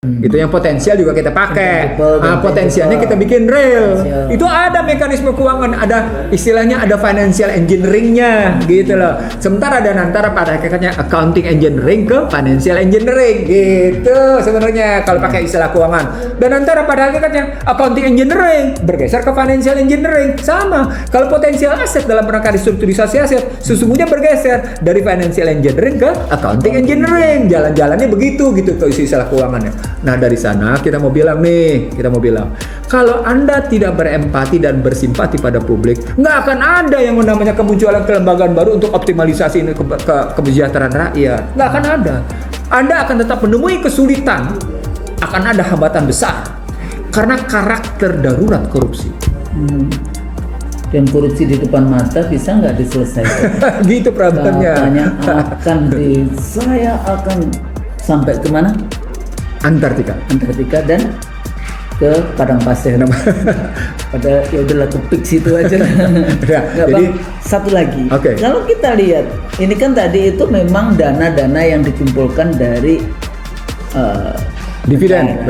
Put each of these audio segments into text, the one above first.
Itu yang potensial juga kita pakai. Potensialnya kita bikin real. Itu ada mekanisme keuangan, ada istilahnya ada financial engineering-nya gitu loh. Sementara ada antara pada hakikatnya accounting engineering ke financial engineering gitu sebenarnya kalau pakai istilah keuangan. Dan antara pada hakikatnya accounting engineering bergeser ke financial engineering sama. Kalau potensial aset dalam rangka restrukturisasi aset sesungguhnya bergeser dari financial engineering ke accounting engineering. Jalan-jalannya begitu gitu ke istilah keuangannya. Nah dari sana kita mau bilang kalau Anda tidak berempati dan bersimpati pada publik, nggak akan ada yang namanya kemunculan kelembagaan baru untuk optimalisasi kesejahteraan rakyat. Nggak akan ada. Anda akan tetap menemui kesulitan, akan ada hambatan besar karena karakter darurat korupsi. Dan korupsi di depan mata bisa nggak diselesaikan? Gitu problemnya. Saya akan sampai kemana? Antartika dan ke padang pasir. Pada ya udahlah ke pik situ aja. Jadi satu lagi. Kalau kita lihat ini kan tadi itu memang dana-dana yang dikumpulkan dari dividen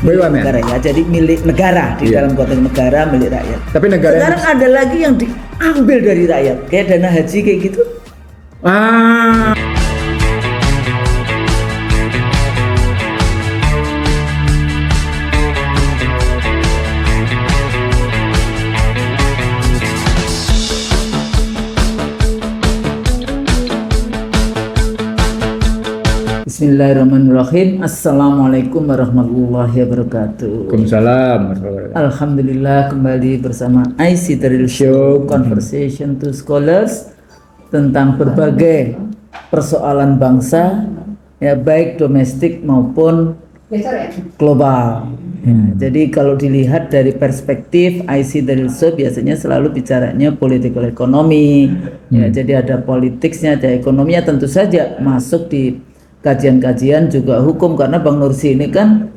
negara ya. Jadi milik negara di dalam konteks negara milik rakyat. Tapi negara sekarang ada lagi yang diambil dari rakyat kayak dana haji kayak gitu. Bismillahirrahmanirrahim. Assalamualaikum warahmatullahi wabarakatuh. Waalaikumsalam. Alhamdulillah kembali bersama IC Daryl Show Conversation to Scholars tentang berbagai persoalan bangsa ya baik domestik maupun global. Jadi kalau dilihat dari perspektif IC Daryl Show biasanya selalu bicaranya political economy. Jadi ada politiknya, ada ekonominya, tentu saja masuk di kajian-kajian juga hukum karena Bang Nursi ini kan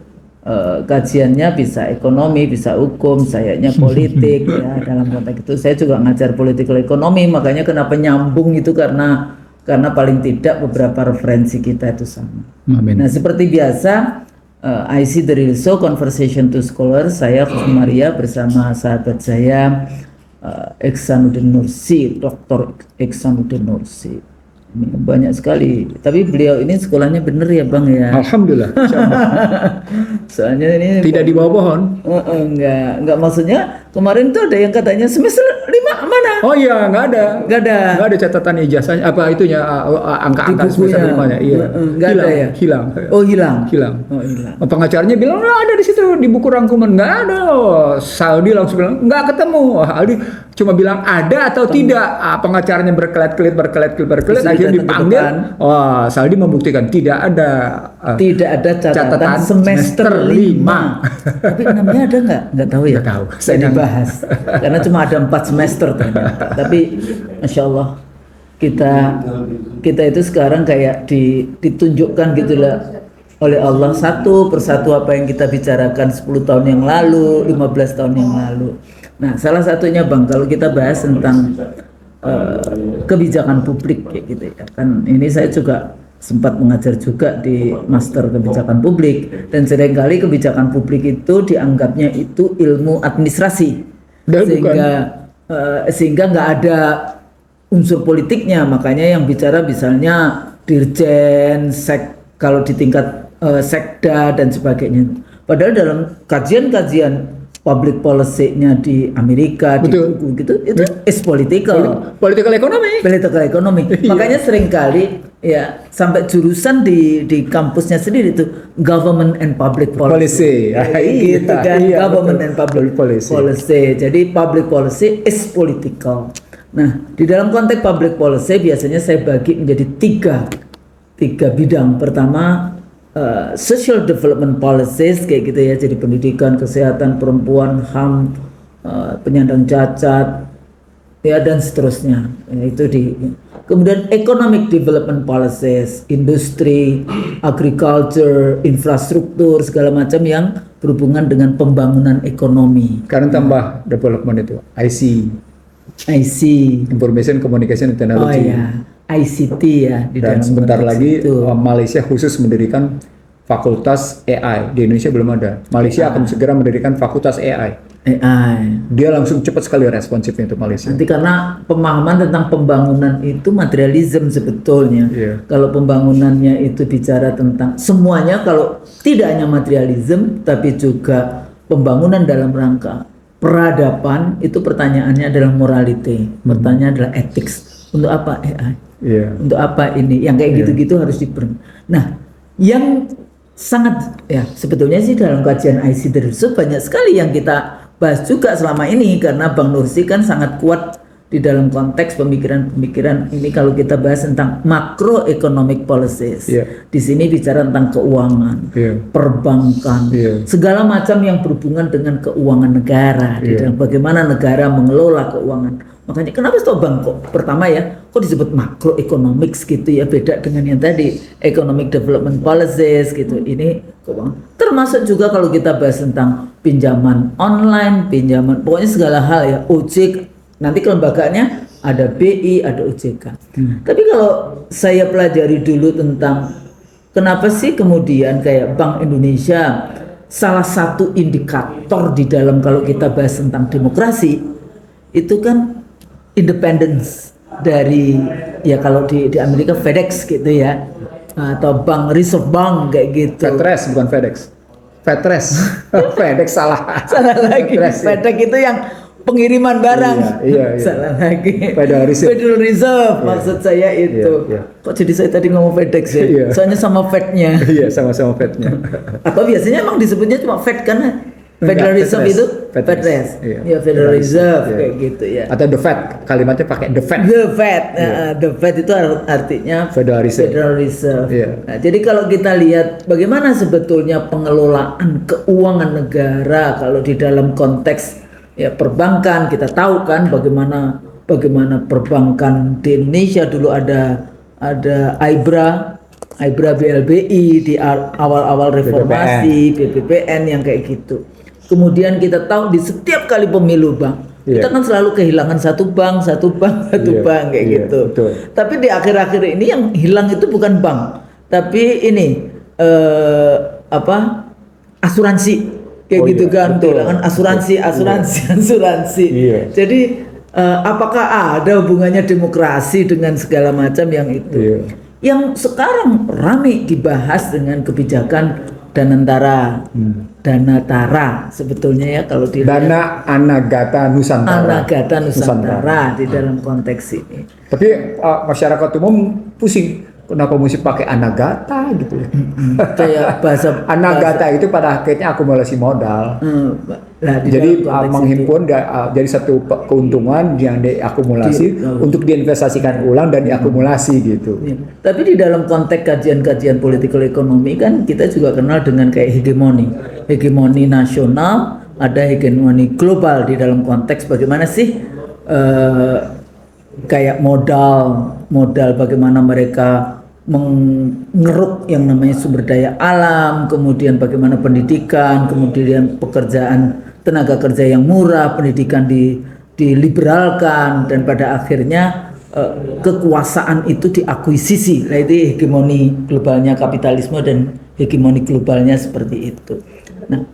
kajiannya bisa ekonomi, bisa hukum, sayanya politik ya. Dalam konteks itu saya juga ngajar political economy, makanya kenapa nyambung itu karena paling tidak beberapa referensi kita itu sama. Nah seperti biasa IC Daryl Show Conversation to Scholars, saya Khusnu Maria bersama sahabat saya Iksanuddin Nursi, Dr. Iksanuddin Nursi. Ini banyak sekali, tapi beliau ini sekolahnya bener ya Bang ya. Alhamdulillah. Soalnya ini tidak di bawah pohon. Enggak maksudnya kemarin tuh ada yang katanya semester 5 mana? Oh iya, enggak ada catatan ijazahnya apa itunya angka-angka semester 5-nya. Iya. Enggak ada ya? Hilang. Oh, hilang. Pengacaranya bilang ada di situ di buku rangkuman. Enggak ada. Saldi langsung bilang enggak ketemu. Aldi cuma bilang ada atau tidak. Pengacaranya berkelit-kelit akhirnya dipanggil. Saldi membuktikan tidak ada catatan semester 5. Tapi namanya ada nggak tahu ya. Nggak tahu. Saya dibahas karena cuma ada 4 semester ternyata. Tapi masya Allah kita itu sekarang kayak ditunjukkan gitulah oleh Allah satu persatu apa yang kita bicarakan 10 tahun yang lalu, 15 tahun yang lalu. Nah salah satunya Bang kalau kita bahas tentang kebijakan publik kayak gitu ya kan, ini saya juga sempat mengajar juga di master kebijakan publik dan seringkali kebijakan publik itu dianggapnya itu ilmu administrasi sehingga nggak ada unsur politiknya, makanya yang bicara misalnya dirjen, kalau di tingkat sekda dan sebagainya, padahal dalam kajian-kajian public policy-nya di Amerika, betul, di buku gitu, itu is political economy. Iya. Makanya seringkali ya sampai jurusan di kampusnya sendiri itu government and public policy. Gitu kan, government and public policy. Jadi public policy is political. Nah, di dalam konteks public policy biasanya saya bagi menjadi tiga bidang. Pertama social development policies kayak gitu ya, jadi pendidikan, kesehatan, perempuan, HAM, penyandang cacat, ya dan seterusnya. Kemudian economic development policies, industri, agriculture, infrastruktur, segala macam yang berhubungan dengan pembangunan ekonomi. Karena tambah development itu IC, Information Communication Technology. ICT ya. Dan sebentar lagi Malaysia khusus mendirikan fakultas AI. Di Indonesia belum ada. Malaysia akan segera mendirikan fakultas AI. Dia langsung cepat sekali responsifnya untuk Malaysia. Nanti karena pemahaman tentang pembangunan itu materialisme sebetulnya. Kalau pembangunannya itu bicara tentang semuanya, kalau tidak hanya materialisme tapi juga pembangunan dalam rangka peradaban, itu pertanyaannya adalah morality, pertanyaannya adalah ethics. Untuk apa AI? Untuk apa ini? Yang kayak gitu-gitu harus Nah, yang sangat sebetulnya sih dalam kajian IC Research banyak sekali yang kita bahas juga selama ini, karena Bang Nursi kan sangat kuat di dalam konteks pemikiran-pemikiran ini. Kalau kita bahas tentang macroeconomic policies, di sini bicara tentang keuangan, perbankan, segala macam yang berhubungan dengan keuangan negara, di dalam bagaimana negara mengelola keuangan. Makanya kenapa Bang kok pertama kok disebut macroeconomics gitu ya, beda dengan yang tadi economic development policies gitu. Ini keuangan. Termasuk juga kalau kita bahas tentang pinjaman online, pokoknya segala hal OJK, nanti kelembagaannya ada BI, ada OJK. Tapi kalau saya pelajari dulu tentang kenapa sih kemudian kayak Bank Indonesia salah satu indikator di dalam kalau kita bahas tentang demokrasi itu kan independence dari kalau di Amerika FedEx gitu ya, atau Bank Reserve Bank kayak gitu. FedEx bukan FedEx. FedEx salah lagi. FedEx itu yang pengiriman barang. Iya. Salah lagi. Federal Reserve. Maksud saya itu. Kok jadi saya tadi ngomong FedEx ya? Soalnya sama Fed-nya. Iya, sama-sama Fed-nya. Atau biasanya emang disebutnya cuma Fed karena Federal Reserve itu Fedres. Federal Reserve kayak gitu ya. Atau the Fed, kalimatnya pakai the Fed. The Fed itu artinya Federal Reserve. Nah, jadi kalau kita lihat bagaimana sebetulnya pengelolaan keuangan negara kalau di dalam konteks perbankan, kita tahu kan bagaimana perbankan di Indonesia dulu ada AIBRA BLBI di awal-awal reformasi, BPPN yang kayak gitu. Kemudian kita tahu di setiap kali pemilu Bang, kita kan selalu kehilangan satu bank kayak gitu. Betul. Tapi di akhir-akhir ini yang hilang itu bukan bank, tapi ini asuransi kayak gitu kan, kehilangan asuransi. Jadi apakah ada hubungannya demokrasi dengan segala macam yang itu? Yang sekarang ramai dibahas dengan kebijakan Danantara, Danatara sebetulnya kalau di Dana Anagata Nusantara di dalam konteks ini. Tapi masyarakat umum pusing, kenapa mesti pakai Anagata gitu ya? Kayak bahasa Anagata itu pada akhirnya akumulasi modal. Jadi menghimpun jadi satu keuntungan yang diakumulasi untuk diinvestasikan ulang dan diakumulasi gitu. Tapi di dalam konteks kajian-kajian political ekonomi kan kita juga kenal dengan kayak hegemoni nasional, ada hegemoni global di dalam konteks bagaimana sih kayak modal bagaimana mereka mengeruk yang namanya sumber daya alam, kemudian bagaimana pendidikan, kemudian pekerjaan tenaga kerja yang murah, pendidikan diliberalkan, dan pada akhirnya kekuasaan itu diakuisisi. Nah, itu hegemoni globalnya kapitalisme dan hegemoni globalnya seperti itu. Nah,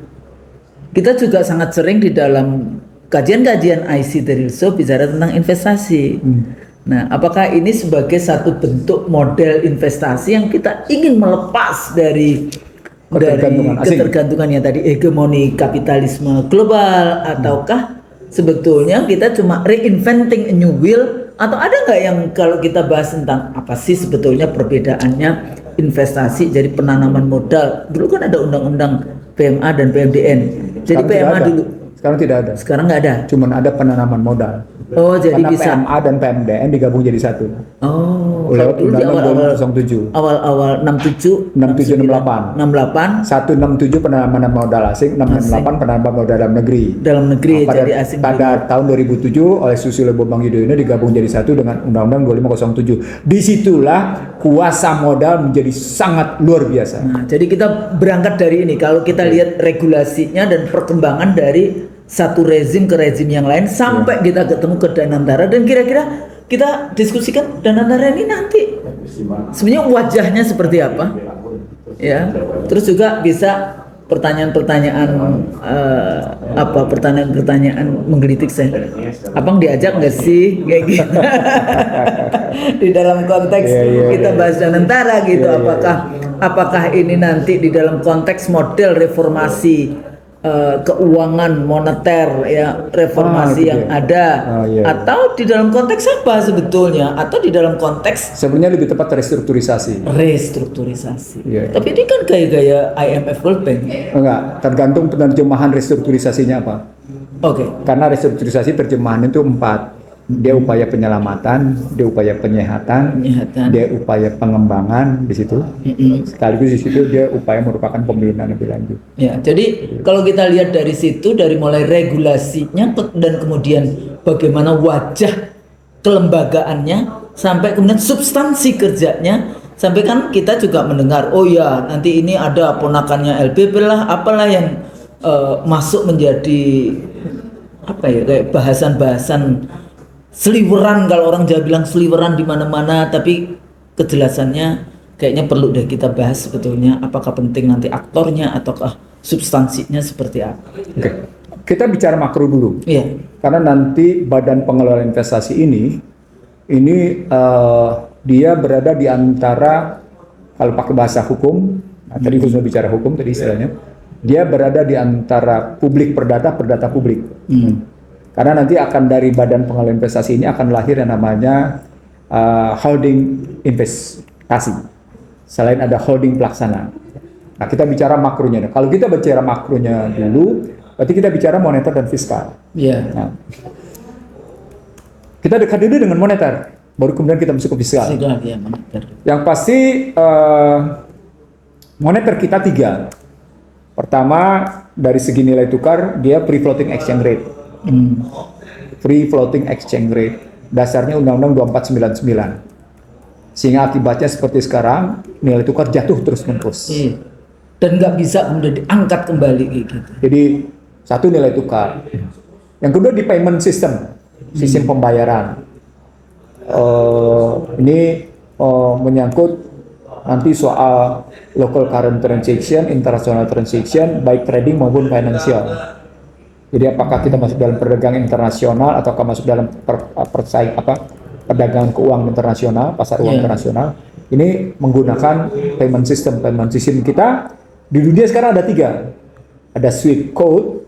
kita juga sangat sering di dalam kajian-kajian IC Research bicara tentang investasi. Nah, apakah ini sebagai satu bentuk model investasi yang kita ingin melepas dari ketergantungannya tadi hegemoni kapitalisme global, ataukah sebetulnya kita cuma reinventing a new wheel? Atau ada nggak yang kalau kita bahas tentang apa sih sebetulnya perbedaannya investasi jadi penanaman modal? Dulu kan ada undang-undang PMA dan PMDN. Jadi PMA dulu. Sekarang tidak ada. Sekarang nggak ada. Cuman ada penanaman modal. Oh, jadi karena bisa. PMA dan PMDN digabung jadi satu. Oh, lewat dulu di Undang-Undang 2007. Awal 67, 6768. 167 penanaman modal asing, 668 penanaman modal dalam negeri. Jadi asing. Pada tahun 2007 oleh Susilo Bambang Yudhoyono digabung jadi satu dengan Undang-Undang 2507. Disitulah kuasa modal menjadi sangat luar biasa. Nah, jadi kita berangkat dari ini. Kalau kita lihat regulasinya dan perkembangan dari satu rezim ke rezim yang lain sampai kita ketemu ke Danantara, dan kira-kira kita diskusikan Danantara ini nanti sebenarnya wajahnya seperti apa? ya. Terus juga bisa pertanyaan-pertanyaan pertanyaan-pertanyaan menggelitik saya. Abang diajak nggak sih kayak gitu di dalam konteks kita bahas Danantara gitu. Apakah ini nanti di dalam konteks model reformasi keuangan moneter ya, reformasi yang ada, atau di dalam konteks apa sebetulnya, atau di dalam konteks sebenarnya lebih tepat restrukturisasi. Tapi ini kan gaya-gaya IMF World Bank. Enggak, tergantung penerjemahan restrukturisasinya apa. Karena restrukturisasi terjemahan itu 4. Dia upaya penyelamatan, dia upaya penyehatan, dia upaya pengembangan di situ. Sekaligus di situ dia upaya merupakan pembinaan lebih lanjut. Ya, jadi kalau kita lihat dari situ, dari mulai regulasinya dan kemudian bagaimana wajah kelembagaannya sampai kemudian substansi kerjanya, sampai kan kita juga mendengar, oh ya nanti ini ada ponakannya LBP lah, apalah yang masuk menjadi apa ya, kayak bahasan-bahasan seliweran, kalau orang Jawa bilang seliweran di mana-mana, tapi kejelasannya kayaknya perlu deh kita bahas sebetulnya, apakah penting nanti aktornya ataukah substansinya seperti apa. Kita bicara makro dulu. Iya. Karena nanti Badan Pengelola Investasi ini dia berada di antara, kalau pakai bahasa hukum, tadi khususnya bicara hukum tadi istilahnya, dia berada di antara publik perdata publik. Karena nanti akan dari Badan Pengelola Investasi ini akan lahir yang namanya holding investasi. Selain ada holding pelaksana. Nah, kita bicara makronya. Kalau kita bicara makronya dulu, berarti kita bicara moneter dan fiskal. Nah, kita dekat dulu dengan moneter, baru kemudian kita masuk ke fiskal. Yang pasti moneter kita 3. Pertama, dari segi nilai tukar, dia free floating exchange rate. Free floating exchange rate, dasarnya Undang-Undang 2499. Sehingga akibatnya seperti sekarang nilai tukar jatuh terus-menerus. Dan nggak bisa kemudian diangkat kembali gitu. Jadi satu nilai tukar. Yang kedua di payment system, sistem pembayaran. Ini menyangkut nanti soal local current transaction, international transaction, baik trading maupun financial. Jadi apakah kita masuk dalam perdagangan internasional ataukah masuk dalam perdagangan keuangan internasional, pasar uang internasional. Ini menggunakan payment system. Payment system kita di dunia sekarang ada 3. Ada Swift Code,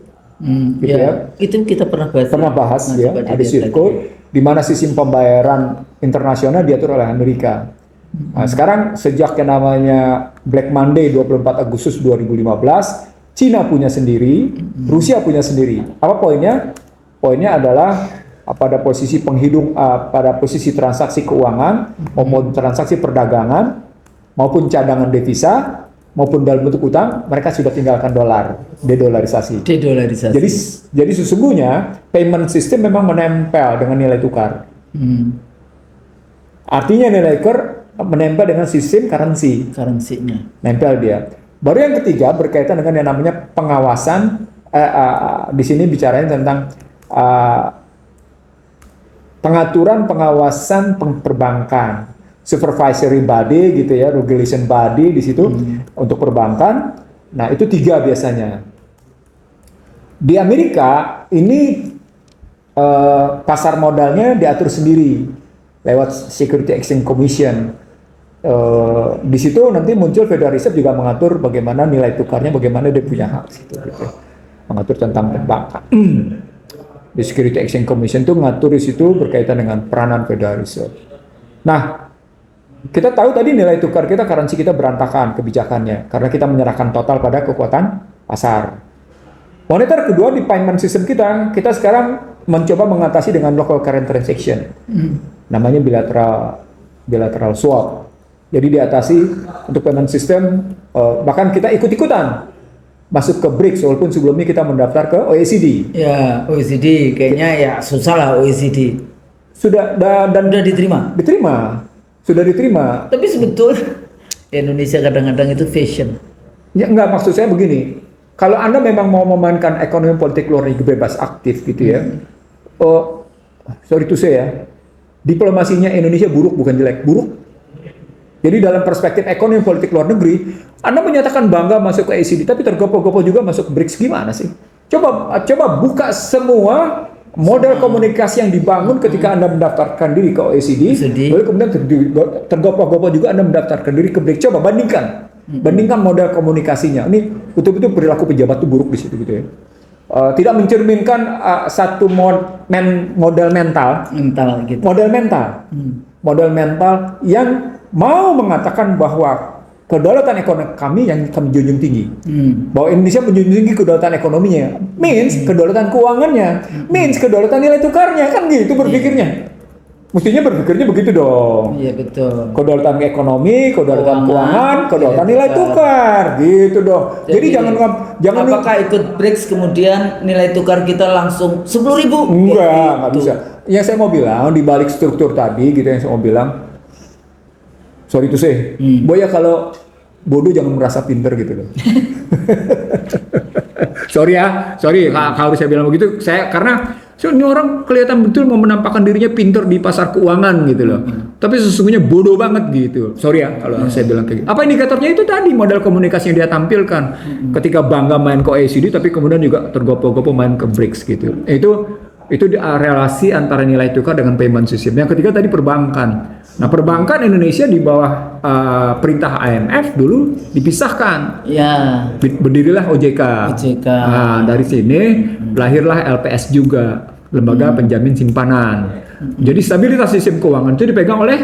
gitu ya. Itu kita pernah bahas ya. Ada Swift Code, di mana sistem pembayaran internasional diatur oleh Amerika. Nah, sekarang sejak yang namanya Black Monday 24 Agustus 2015, Cina punya sendiri, Rusia punya sendiri. Apa poinnya? Poinnya adalah pada posisi pada posisi transaksi keuangan, maupun transaksi perdagangan, maupun cadangan devisa, maupun dalam bentuk utang, mereka sudah tinggalkan dolar, dedolarisasi. Jadi sesungguhnya payment system memang menempel dengan nilai tukar. Artinya nilai tukar menempel dengan sistem currency-nya. Nempel dia. Baru yang ketiga berkaitan dengan yang namanya pengawasan. Di sini bicaranya tentang pengaturan pengawasan perbankan, supervisory body gitu ya, regulation body di situ untuk perbankan. Nah itu 3 biasanya. Di Amerika ini pasar modalnya diatur sendiri lewat Security Exchange Commission. Di situ nanti muncul Federal Reserve juga mengatur bagaimana nilai tukarnya, bagaimana dia punya hak gitu. Mengatur tentang perbankan. Di Security Exchange Commission itu mengatur di situ berkaitan dengan peranan Federal Reserve. Nah, kita tahu tadi nilai tukar kita, currency kita berantakan kebijakannya karena kita menyerahkan total pada kekuatan pasar. Moneter kedua di payment system kita sekarang mencoba mengatasi dengan local current transaction. Namanya bilateral swap. Jadi diatasi untuk payment system, bahkan kita ikut-ikutan masuk ke BRICS walaupun sebelumnya kita mendaftar ke OECD. Ya, OECD kayaknya ya susah lah OECD. Sudah dan sudah diterima. Sudah diterima. Tapi sebetulnya Indonesia kadang-kadang itu fashion. Ya enggak, maksud saya begini. Kalau Anda memang mau memainkan ekonomi politik luar negeri bebas aktif gitu ya. Sorry to say ya. Diplomasinya Indonesia buruk bukan jelek, buruk. Jadi dalam perspektif ekonomi politik luar negeri, Anda menyatakan bangga masuk ke OECD, tapi tergopoh-gopoh juga masuk BRICS, gimana sih? Coba buka semua model komunikasi yang dibangun ketika Anda mendaftarkan diri ke OECD, lalu kemudian tergopoh-gopoh juga Anda mendaftarkan diri ke BRICS. Coba bandingkan model komunikasinya. Ini betul-betul perilaku pejabat itu buruk di situ gitu ya. Tidak mencerminkan satu model mental gitu. Model mental yang mau mengatakan bahwa kedaulatan ekonomi kami yang kami junjung tinggi. Bahwa Indonesia menjunjung tinggi kedaulatan ekonominya, means kedaulatan keuangannya, means kedaulatan nilai tukarnya, kan gitu berpikirnya. Mestinya berpikirnya begitu dong. Iya betul. Kedaulatan ekonomi, kedaulatan keuangan, kedaulatan nilai tukar, gitu dong. Jadi jangan apakah ikut BRICS kemudian nilai tukar kita langsung 10.000? Enggak bisa. Yang saya mau bilang di balik struktur tadi gitu yang saya mau bilang, sorry to say, Boya kalau bodoh jangan merasa pinter gitu loh. sorry kalau saya bilang begitu, karena ini orang kelihatan betul mau menampakkan dirinya pinter di pasar keuangan gitu loh. Tapi sesungguhnya bodoh banget gitu. Sorry ya kalau saya bilang kayak gitu. Apa indikatornya itu tadi model komunikasi yang dia tampilkan. Ketika bangga main ke OECD tapi kemudian juga tergopoh-gopoh main ke BRICS gitu. Itu relasi antara nilai tukar dengan payment system. Yang ketiga tadi perbankan. Nah, perbankan Indonesia di bawah perintah IMF dulu dipisahkan. Ya. Berdirilah OJK. Nah, dari sini lahirlah LPS juga, lembaga penjamin simpanan. Jadi stabilitas sistem keuangan itu dipegang oleh,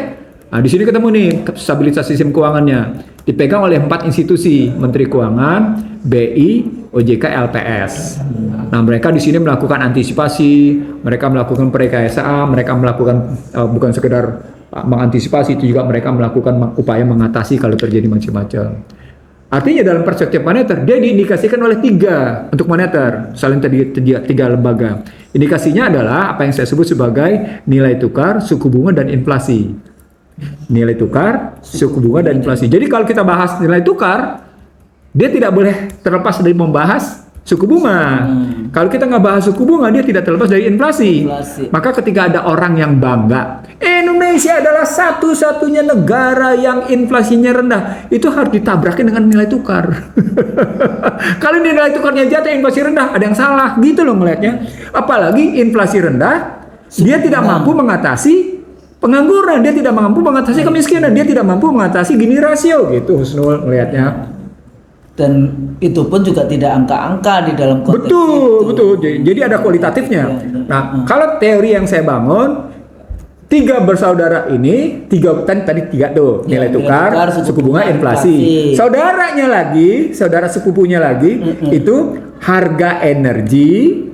nah di sini ketemu nih stabilitas sistem keuangannya dipegang oleh 4 institusi, Menteri Keuangan, BI, OJK, LPS. Nah, mereka di sini melakukan antisipasi, mereka melakukan perekayasaan, mereka melakukan bukan sekedar mengantisipasi, itu juga mereka melakukan upaya mengatasi kalau terjadi macam-macam. Artinya dalam perspektif moneter dia diindikasikan oleh 3 untuk moneter, saling tiga lembaga. Indikasinya adalah apa yang saya sebut sebagai nilai tukar, suku bunga, dan inflasi. Nilai tukar, suku bunga, dan inflasi. Jadi kalau kita bahas nilai tukar, dia tidak boleh terlepas dari membahas suku bunga. Kalau kita nggak bahas suku bunga, dia tidak terlepas dari inflasi. Maka ketika ada orang yang bangga, Indonesia adalah satu-satunya negara yang inflasinya rendah, itu harus ditabrakin dengan nilai tukar. Kalau nilai tukarnya jatuh, inflasi rendah, ada yang salah, gitu loh ngelihatnya. Apalagi inflasi rendah, dia tidak mampu mengatasi pengangguran, dia tidak mampu mengatasi kemiskinan, dia tidak mampu mengatasi Gini rasio, gitu Husnul ngelihatnya. Dan itu pun juga tidak angka-angka di dalam konteks betul. Jadi ada kualitatifnya. Nah, kalau teori yang saya bangun, 3 bersaudara ini, 3 tuh, nilai tukar, suku bunga, inflasi. Saudaranya lagi, saudara sepupunya lagi, itu harga energi,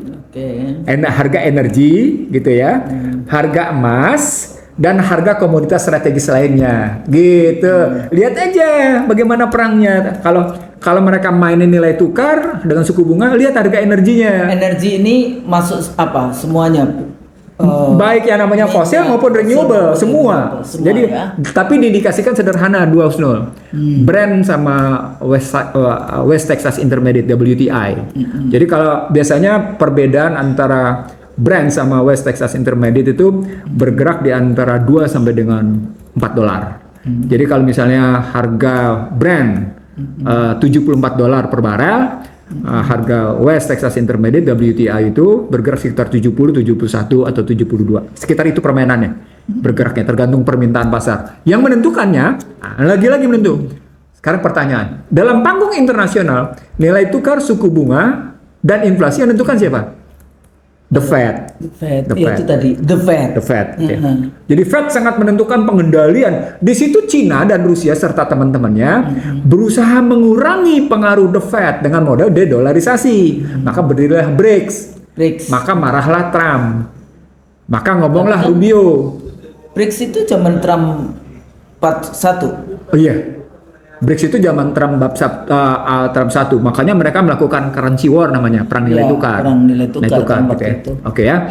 harga energi, gitu ya, harga emas, dan harga komoditas strategis lainnya, gitu. Lihat aja bagaimana perangnya. Kalau mereka mainin nilai tukar dengan suku bunga, lihat harga energinya. Energi ini masuk apa? Semuanya. Baik yang namanya fosil maupun renewable, semua. Jadi, tapi diindikasikan sederhana 2 Husnul. Brent sama West Texas Intermediate (WTI). Jadi kalau biasanya perbedaan antara Brent sama West Texas Intermediate itu bergerak di antara 2 sampai dengan $4. Jadi kalau misalnya harga Brent $74 per barel, harga West Texas Intermediate (WTI) itu bergerak sekitar 70, 71 atau 72. Sekitar itu permainannya. Bergeraknya tergantung permintaan pasar. Yang menentukannya lagi-lagi menentu. Sekarang pertanyaan, dalam panggung internasional, nilai tukar, suku bunga, dan inflasi yang menentukan siapa? The Fed. Itu tadi The Fed. Ya. Jadi Fed sangat menentukan pengendalian. Di situ Cina dan Rusia serta teman-temannya berusaha mengurangi pengaruh The Fed dengan model dedolarisasi. Maka berdirilah BRICS. Maka marahlah Trump. Maka ngomonglah Rubio. BRICS itu zaman Trump 41. Oh iya. BRICS itu zaman Trump 1, makanya mereka melakukan currency war namanya, perang nilai tukar. Perang nilai tukar gitu ya. Oke ya.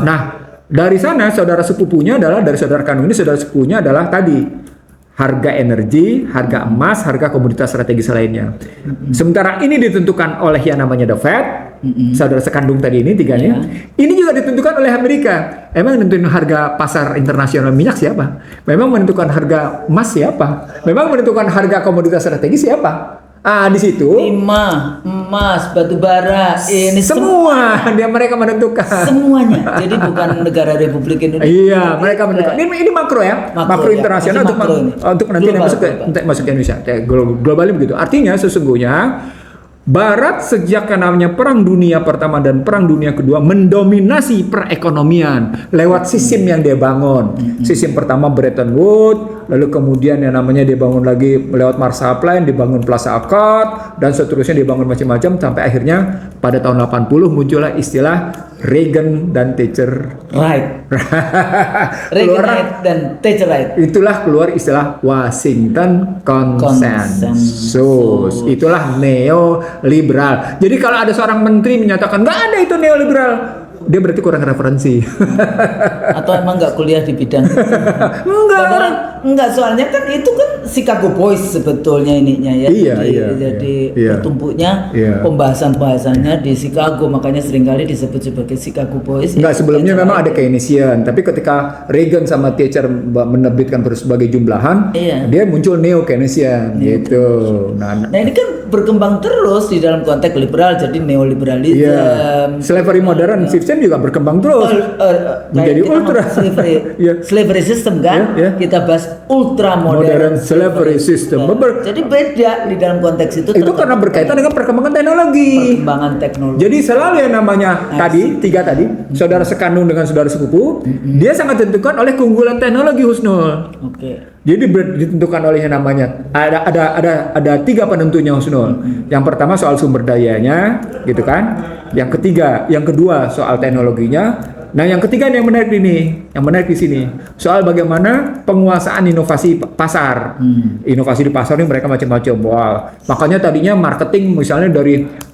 Nah, dari sana saudara sepupunya adalah, dari saudara kandung ini saudara sepupunya adalah tadi harga energi, harga emas, harga komoditas strategis lainnya. Sementara ini ditentukan oleh yang namanya The Fed, saudara sekandung tadi ini tiganya, ini juga ditentukan oleh Amerika. Emang nentuin harga pasar internasional minyak siapa? Memang menentukan harga emas siapa? Memang menentukan harga komoditas strategis siapa? Di situ timah, emas, batu bara, ini semua dia mereka menentukan semuanya. Jadi bukan negara Republik Indonesia. Iya, mereka menentukan. Ini makro ya, makro internasional untuk nanti masuk ke Indonesia. Globalnya begitu. Artinya sesungguhnya Barat sejak namanya Perang Dunia Pertama dan Perang Dunia Kedua mendominasi perekonomian lewat sistem yang dia bangun. Sistem pertama Bretton Woods, lalu kemudian yang namanya dia bangun lagi lewat Marshall Plan, dibangun Plaza Accord, dan seterusnya dibangun macam-macam sampai akhirnya pada tahun 80 muncullah istilah Reagan dan Thatcher. Right. Reagan right dan Thatcher right. Itulah keluar istilah Washington Consensus. Itulah neoliberal. Jadi kalau ada seorang menteri menyatakan nggak ada itu neoliberal, dia berarti kurang referensi. Atau emang nggak kuliah di bidang itu? Enggak, soalnya kan itu kan Chicago Boys sebetulnya ininya ya. Jadi bertumpuknya pembahasan-bahasannya di Chicago, makanya seringkali disebut sebagai Chicago Boys. Enggak, sebelumnya memang ada Keynesian, tapi ketika Reagan sama Thatcher menerbitkan berbagai jumlahan, dia muncul neo Keynesian gitu. Nah, ini kan berkembang terus di dalam konteks liberal, jadi neoliberalism. Slavery modern system juga berkembang terus menjadi ultra slavery system kan. Kita bahas ultra modern slavery system. Jadi beda di dalam konteks itu. Itu karena berkaitan dengan perkembangan teknologi. Jadi selalu yang namanya tiga tadi, saudara sekandung dengan saudara sepupu, dia sangat ditentukan oleh keunggulan teknologi, Husnul. Jadi ditentukan oleh yang namanya ada tiga penentunya, Husnul. Yang pertama soal sumber dayanya, gitu kan. Yang kedua soal teknologinya. Nah, yang ketiga yang menarik di sini, soal bagaimana penguasaan inovasi pasar. Inovasi di pasar ini mereka macam-macam. Makanya tadinya marketing misalnya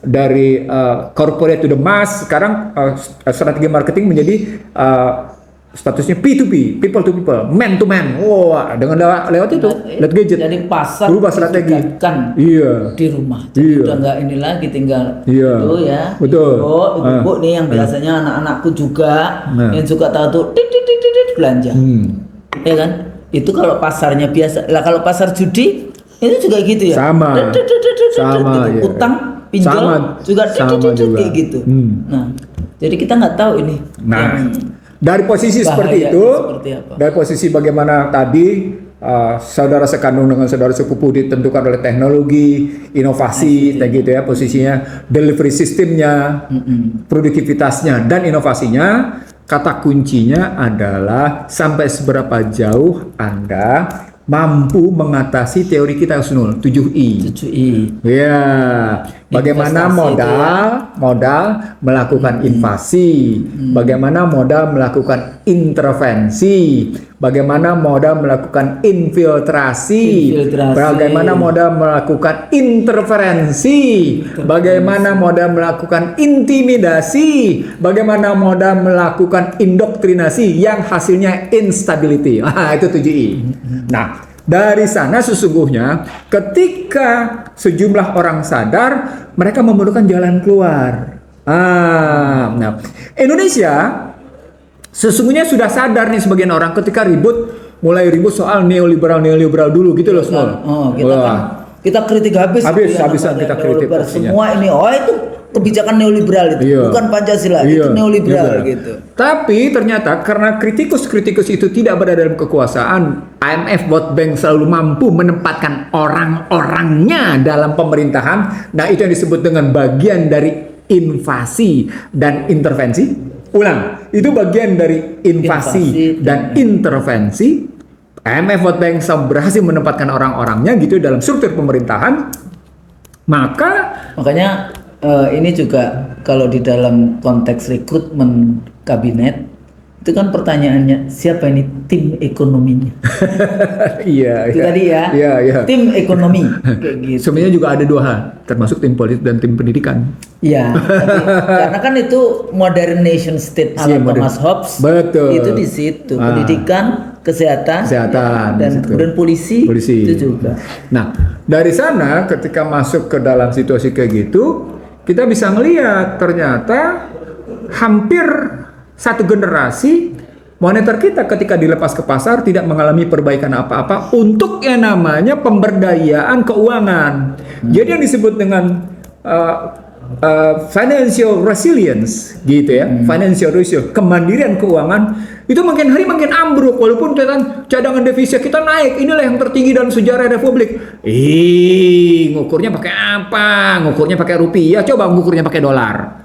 dari corporate to the mass, sekarang strategi marketing menjadi statusnya P2P, people to people, man to man. Dengan lewat itu, lewat gadget. Jadi pasar berubah strategi. Di rumah. Jadi udah nggak ini lagi tinggal itu ya. Betul. Ibu nih yang biasanya anak-anakku juga yang suka tahu tuh belanja. Ya kan? Itu kalau pasarnya biasa. Lah kalau pasar judi itu juga gitu ya. Sama. Utang, pinjol juga kayak gitu. Nah, jadi kita nggak tahu ini. Dari posisi seperti itu, dari posisi bagaimana tadi saudara sekandung dengan saudara sepupu ditentukan oleh teknologi, inovasi, kayak gitu ya posisinya, delivery sistemnya, produktivitasnya dan inovasinya. Kata kuncinya adalah sampai seberapa jauh Anda mampu mengatasi teori kita, Husnul, 7I. Ya, bagaimana modal melakukan invasi, bagaimana modal melakukan intervensi, bagaimana modal melakukan infiltrasi, bagaimana modal melakukan interferensi, bagaimana modal melakukan intimidasi, bagaimana modal melakukan indoktrinasi yang hasilnya instability. Itu 7I. Nah, dari sana sesungguhnya ketika sejumlah orang sadar, mereka memerlukan jalan keluar. Nah, Indonesia sesungguhnya sudah sadar nih sebagian orang ketika mulai ribut soal neoliberal dulu gitu loh, Small. Kita kritik habisan kita kritik semua ini. Itu kebijakan neoliberal itu, bukan Pancasila, itu neoliberal gitu. Tapi ternyata karena kritikus itu tidak berada dalam kekuasaan, IMF, World Bank selalu mampu menempatkan orang-orangnya dalam pemerintahan. Nah, itu yang disebut dengan bagian dari invasi dan intervensi. Itu bagian dari invasi dan intervensi. IMF, World Bank berhasil menempatkan orang-orangnya gitu dalam struktur pemerintahan. Makanya ini juga kalau di dalam konteks rekrutmen kabinet itu kan pertanyaannya siapa ini tim ekonominya? Tim ekonomi kayak gitu. Sebenarnya juga ada dua hal, termasuk tim politik dan tim pendidikan. Karena kan itu modern nation state ala Thomas Hobbes. Betul. Itu di situ pendidikan, kesehatan dan kemudian polisi itu juga. Nah, dari sana ketika masuk ke dalam situasi kayak gitu, kita bisa ngelihat ternyata hampir satu generasi moneter kita ketika dilepas ke pasar tidak mengalami perbaikan apa-apa untuk yang namanya pemberdayaan keuangan. Jadi yang disebut dengan financial resilience gitu ya, financial ratio, kemandirian keuangan itu makin hari makin ambruk walaupun cadangan devisa kita naik. Inilah yang tertinggi dalam sejarah Republik. Ngukurnya pakai apa? Ngukurnya pakai rupiah, coba ngukurnya pakai dolar.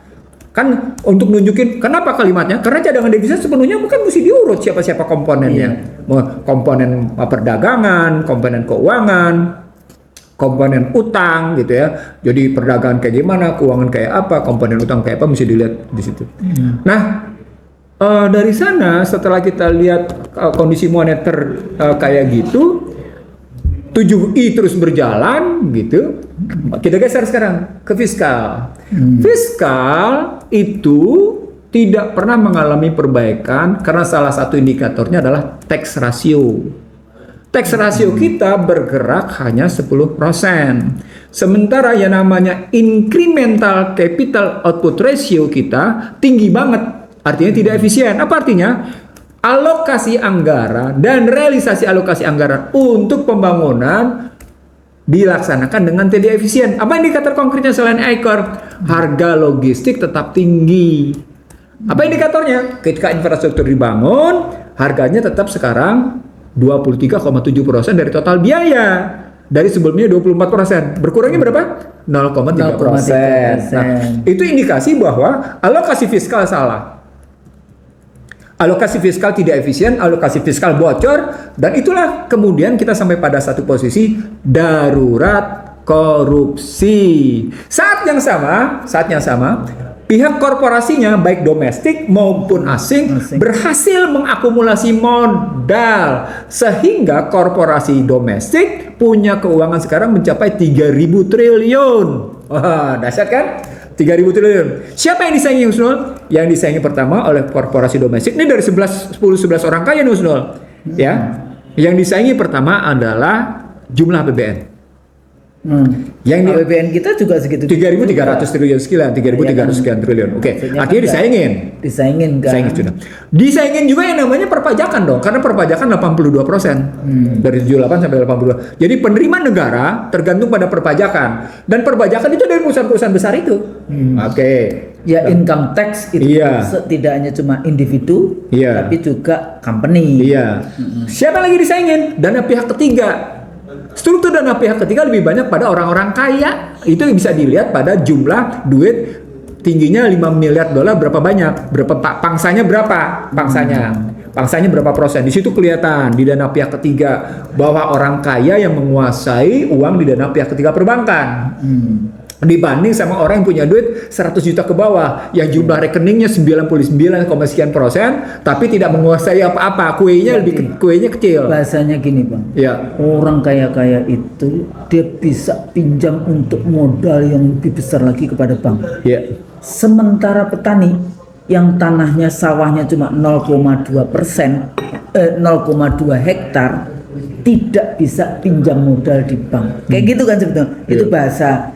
Kan untuk nunjukin kenapa kalimatnya? Karena cadangan devisa sepenuhnya bukan mesti diurut siapa-siapa komponennya. Komponen perdagangan, komponen keuangan, komponen utang gitu ya. Jadi perdagangan kayak gimana, keuangan kayak apa, komponen utang kayak apa mesti dilihat di situ. Nah, dari sana setelah kita lihat kondisi moneter kayak gitu, 7I terus berjalan gitu. Kita geser sekarang ke fiskal. Fiskal itu tidak pernah mengalami perbaikan karena salah satu indikatornya adalah tax ratio. Tax ratio kita bergerak hanya 10%. Sementara yang namanya incremental capital output ratio kita tinggi banget. Artinya tidak efisien. Apa artinya? Alokasi anggaran dan realisasi alokasi anggaran untuk pembangunan dilaksanakan dengan tidak efisien. Apa indikator konkretnya selain ekor? Harga logistik tetap tinggi. Apa indikatornya? Ketika infrastruktur dibangun, harganya tetap sekarang 23,7% dari total biaya. Dari sebelumnya 24%. Berkurangnya berapa? 0,3%. Nah, itu indikasi bahwa alokasi fiskal salah. Alokasi fiskal tidak efisien, alokasi fiskal bocor, dan itulah kemudian kita sampai pada satu posisi darurat korupsi. Saat yang sama, pihak korporasinya baik domestik maupun asing berhasil mengakumulasi modal sehingga korporasi domestik punya keuangan sekarang mencapai 3.000 triliun. Wah, dahsyat kan? 3.000 triliun. Siapa yang disaingi, Husnul? Yang disaingi pertama oleh korporasi domestik. Ini dari 10-11 orang kaya nih, Husnul. Ya. Yang disaingi pertama adalah jumlah APBN. Yang di APBN kita juga segitu. 3.300 triliun sekian, 3.300 sekian triliun. Oke. Artinya disaingin. Disaingin kan. Disaingin juga yang namanya perpajakan dong, karena perpajakan 82%. Dari 78 sampai 82. Jadi penerimaan negara tergantung pada perpajakan, dan perpajakan itu dari perusahaan-perusahaan besar itu. Oke. Ya, income tax itu tidak hanya cuma individu, tapi juga company. Siapa lagi disaingin? Dana pihak ketiga. Struktur dana pihak ketiga lebih banyak pada orang-orang kaya. Itu bisa dilihat pada jumlah duit tingginya 5 miliar dolar berapa banyak, berapa pangsanya berapa, pangsanya berapa persen. Di situ kelihatan di dana pihak ketiga bahwa orang kaya yang menguasai uang di dana pihak ketiga perbankan. Dibanding sama orang yang punya duit 100 juta ke bawah yang jumlah rekeningnya 99, sekian persen tapi tidak menguasai apa-apa, kuenya kecil. Bahasanya gini, Bang. Ya. Orang kaya-kaya itu dia bisa pinjam untuk modal yang lebih besar lagi kepada bank. Ya. Sementara petani yang tanahnya sawahnya cuma 0,2%, 0,2 hektar tidak bisa pinjam modal di bank. Kayak gitu kan sebetulnya. Itu bahasa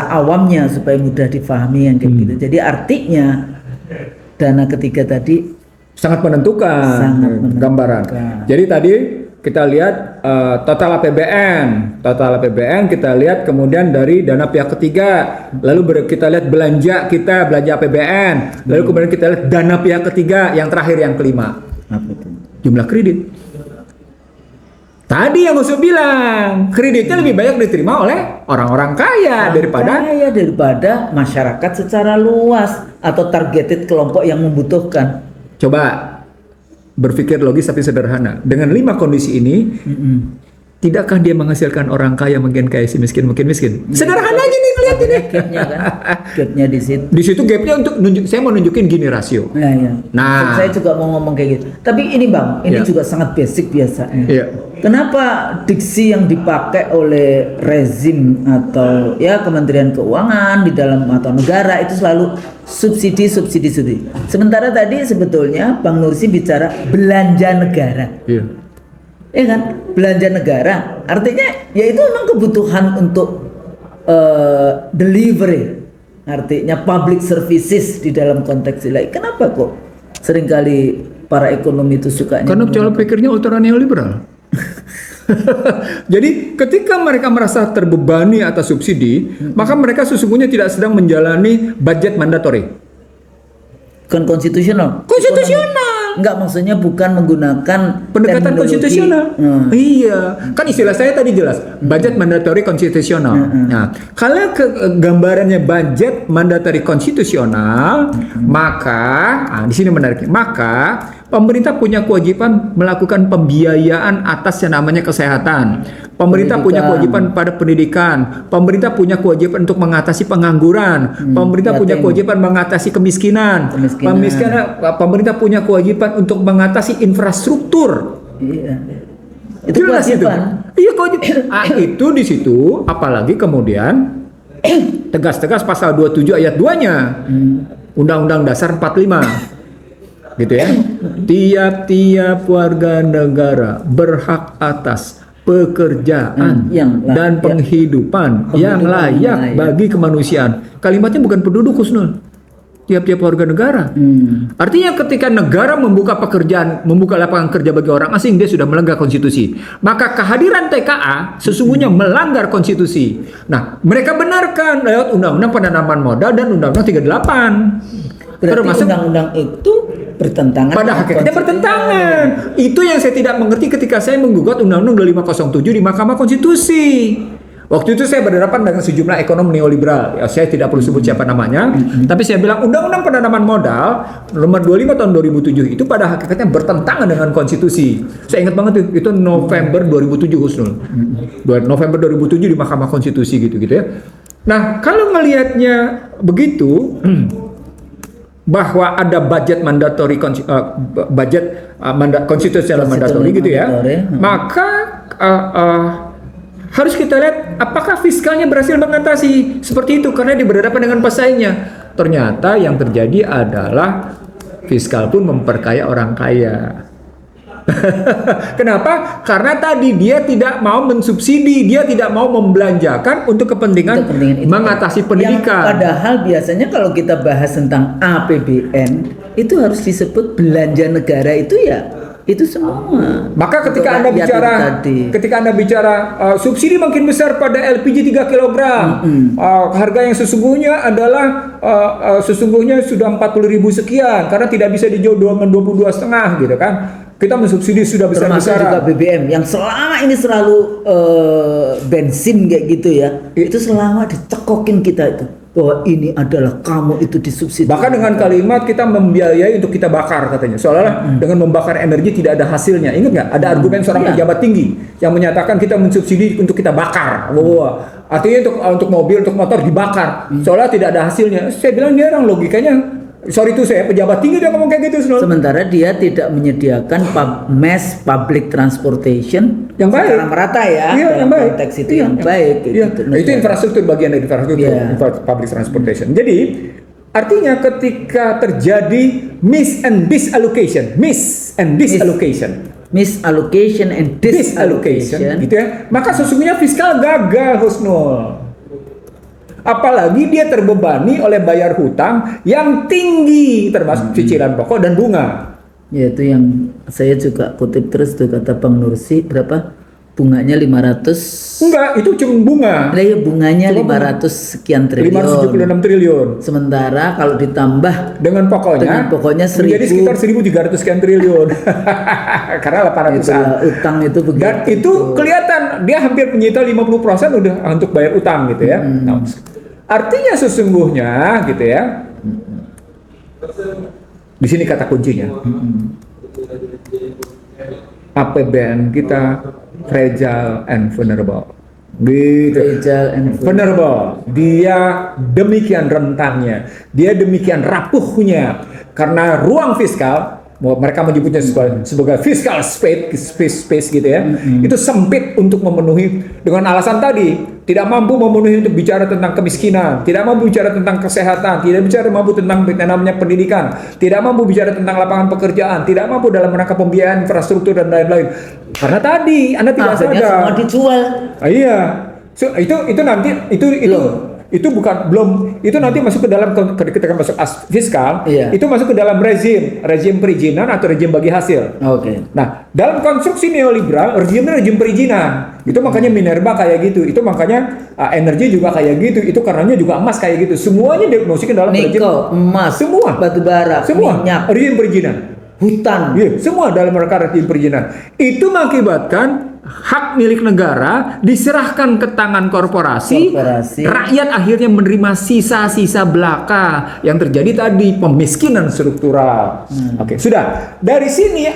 awamnya supaya mudah difahami yang kayak gitu. Jadi artinya dana ketiga tadi sangat menentukan gambaran. Jadi tadi kita lihat total APBN kita lihat kemudian dari dana pihak ketiga, lalu kita lihat belanja APBN, lalu kemudian kita lihat dana pihak ketiga, yang terakhir yang kelima jumlah kredit. Tadi yang Usul bilang, kreditnya lebih banyak diterima oleh orang-orang kaya daripada masyarakat secara luas atau targeted kelompok yang membutuhkan. Coba berpikir logis tapi sederhana. Dengan 5 kondisi ini, tidakkah dia menghasilkan orang kaya makin kaya, si miskin makin miskin? Sederhana aja nih, lihat ini. Gapnya kan, gapnya di situ. Di situ gapnya saya mau nunjukin gini rasio. Nah, saya juga mau ngomong kayak gitu. Tapi ini Bang, ini juga sangat basic biasanya. Kenapa diksi yang dipakai oleh rezim atau Kementerian Keuangan di dalam atau negara itu selalu subsidi. Sementara tadi sebetulnya Bang Nursi bicara belanja negara. Ya kan, belanja negara artinya ya itu memang kebutuhan untuk delivery Artinya public services di dalam konteks ini. Kenapa kok seringkali para ekonomi itu sukanya? Karena cara pikirnya ultra neoliberal. Jadi ketika mereka merasa terbebani atas subsidi, maka mereka sesungguhnya tidak sedang menjalani budget mandatori. Kan konstitusional. Enggak, maksudnya bukan menggunakan Pendekatan teknologi. konstitusional. Iya, kan istilah saya tadi jelas, budget mandatory konstitusional. Nah, kalau gambarannya budget mandatory konstitusional, maka di sini menariknya, maka pemerintah punya kewajiban melakukan pembiayaan atas yang namanya kesehatan. Pemerintah punya kewajiban pada pendidikan. Pemerintah punya kewajiban untuk mengatasi pengangguran. Pemerintah punya kewajiban mengatasi kemiskinan. Pemerintah punya kewajiban untuk mengatasi infrastruktur. Iya. Itu Jelas itu. kewajiban. Iya, kewajiban. Itu di situ, apalagi kemudian tegas-tegas pasal 27 ayat 2-nya. Undang-Undang Dasar 45. Gitu ya. Tiap-tiap warga negara berhak atas pekerjaan dan penghidupan yang layak bagi kemanusiaan. Kalimatnya bukan penduduk, Husnul. Tiap-tiap warga negara. Artinya ketika negara membuka pekerjaan, membuka lapangan kerja bagi orang asing, dia sudah melanggar konstitusi. Maka kehadiran TKA sesungguhnya melanggar konstitusi. Nah, mereka benarkan lewat Undang-Undang Penanaman Modal dan Undang-Undang 38. Berarti Termasuk undang-undang itu bertentangan. pada hakikatnya bertentangan. Itu yang saya tidak mengerti ketika saya menggugat Undang-Undang 2507 di Mahkamah Konstitusi. Waktu itu saya berhadapan dengan sejumlah ekonom neoliberal. Ya, saya tidak perlu sebut siapa namanya, tapi saya bilang Undang-Undang Penanaman Modal nomor 25 tahun 2007 itu pada hakikatnya bertentangan dengan konstitusi. Saya ingat banget itu November 2007, Husnul. November 2007 di Mahkamah Konstitusi gitu ya. Nah, kalau ngelihatnya begitu, bahwa ada budget mandatori konstitusional mandatori gitu ya, maka harus kita lihat apakah fiskalnya berhasil mengatasi seperti itu, karena dia berhadapan dengan pesaingnya. Ternyata yang terjadi adalah fiskal pun memperkaya orang kaya. Kenapa? Karena tadi dia tidak mau mensubsidi, dia tidak mau membelanjakan untuk kepentingan mengatasi pendidikan. Padahal biasanya kalau kita bahas tentang APBN itu harus disebut belanja negara itu ya itu semua. Maka ketika Anda bicara subsidi makin besar pada LPG 3 kg, harga yang sesungguhnya adalah sesungguhnya sudah 40.000 sekian karena tidak bisa dijual dengan 22,5 gitu kan. Kita mensubsidi sudah besar-besaran. Termasuk juga BBM yang selama ini selalu bensin kayak gitu ya. Itu selama dicekokin kita itu bahwa ini adalah kamu itu disubsidi. Bahkan dengan kalimat kita membiayai untuk kita bakar katanya. Seolah-olah dengan membakar energi tidak ada hasilnya. Ingat nggak? Ada argumen seorang pejabat tinggi yang menyatakan kita mensubsidi untuk kita bakar. Artinya untuk mobil, untuk motor dibakar. Seolah tidak ada hasilnya. Saya bilang dia orang logikanya. Sorry itu saya pejabat tinggi dia ngomong kayak gitu. Sementara dia tidak menyediakan mass public transportation yang baik, secara merata ya, yang baik. Konteks itu yang baik. Gitu. Itu infrastruktur, bagian dari infrastruktur public transportation. Jadi artinya ketika terjadi misallocation gitu ya, maka sesungguhnya fiskal gagal, Husnul. Apalagi dia terbebani oleh bayar hutang yang tinggi termasuk cicilan pokok dan bunga. Ya itu yang saya juga kutip terus tuh kata Bang Nursi, berapa bunganya 500? Enggak, itu cuma bunga. Nah, ya bunganya cuma 500 sekian triliun. 576 triliun. Sementara kalau ditambah dengan pokoknya 1000, menjadi sekitar 1.300 sekian triliun. Karena 800-an. Utang itu begitu. Dan itu kelihatan dia hampir menyita 50% udah untuk bayar utang gitu ya. Nah, artinya sesungguhnya gitu ya. Di sini kata kuncinya. APBN kita fragile and vulnerable. Gitu. Vulnerable. Dia demikian rentannya. Dia demikian rapuhnya. Karena ruang fiskal, mereka menyebutnya sebagai fiscal space gitu ya. Itu sempit untuk memenuhi dengan alasan tadi. Tidak mampu memenuhi untuk bicara tentang kemiskinan, tidak mampu bicara tentang kesehatan, tidak mampu tentang namanya pendidikan, tidak mampu bicara tentang lapangan pekerjaan, tidak mampu dalam rangka pembiayaan infrastruktur dan lain-lain. Karena tadi Anda tidak sadar. Semua dijual. Iya. So, itu nanti itu itu itu nanti masuk ke dalam ketika masuk fiskal, itu masuk ke dalam rezim perizinan atau rezim bagi hasil. Nah, dalam konstruksi neoliberal rezim perizinan. Itu makanya minerba kayak gitu. Itu makanya energi juga kayak gitu. Itu karenanya juga emas kayak gitu. Semuanya dimasukin dalam rezim emas, semua batu bara, semua minyak, rezim perizinan. Hutan, semua dalam rangka rezim perizinan. Itu mengakibatkan hak milik negara diserahkan ke tangan korporasi. Rakyat akhirnya menerima sisa-sisa belaka yang terjadi tadi, pemiskinan struktural. Sudah. Dari sini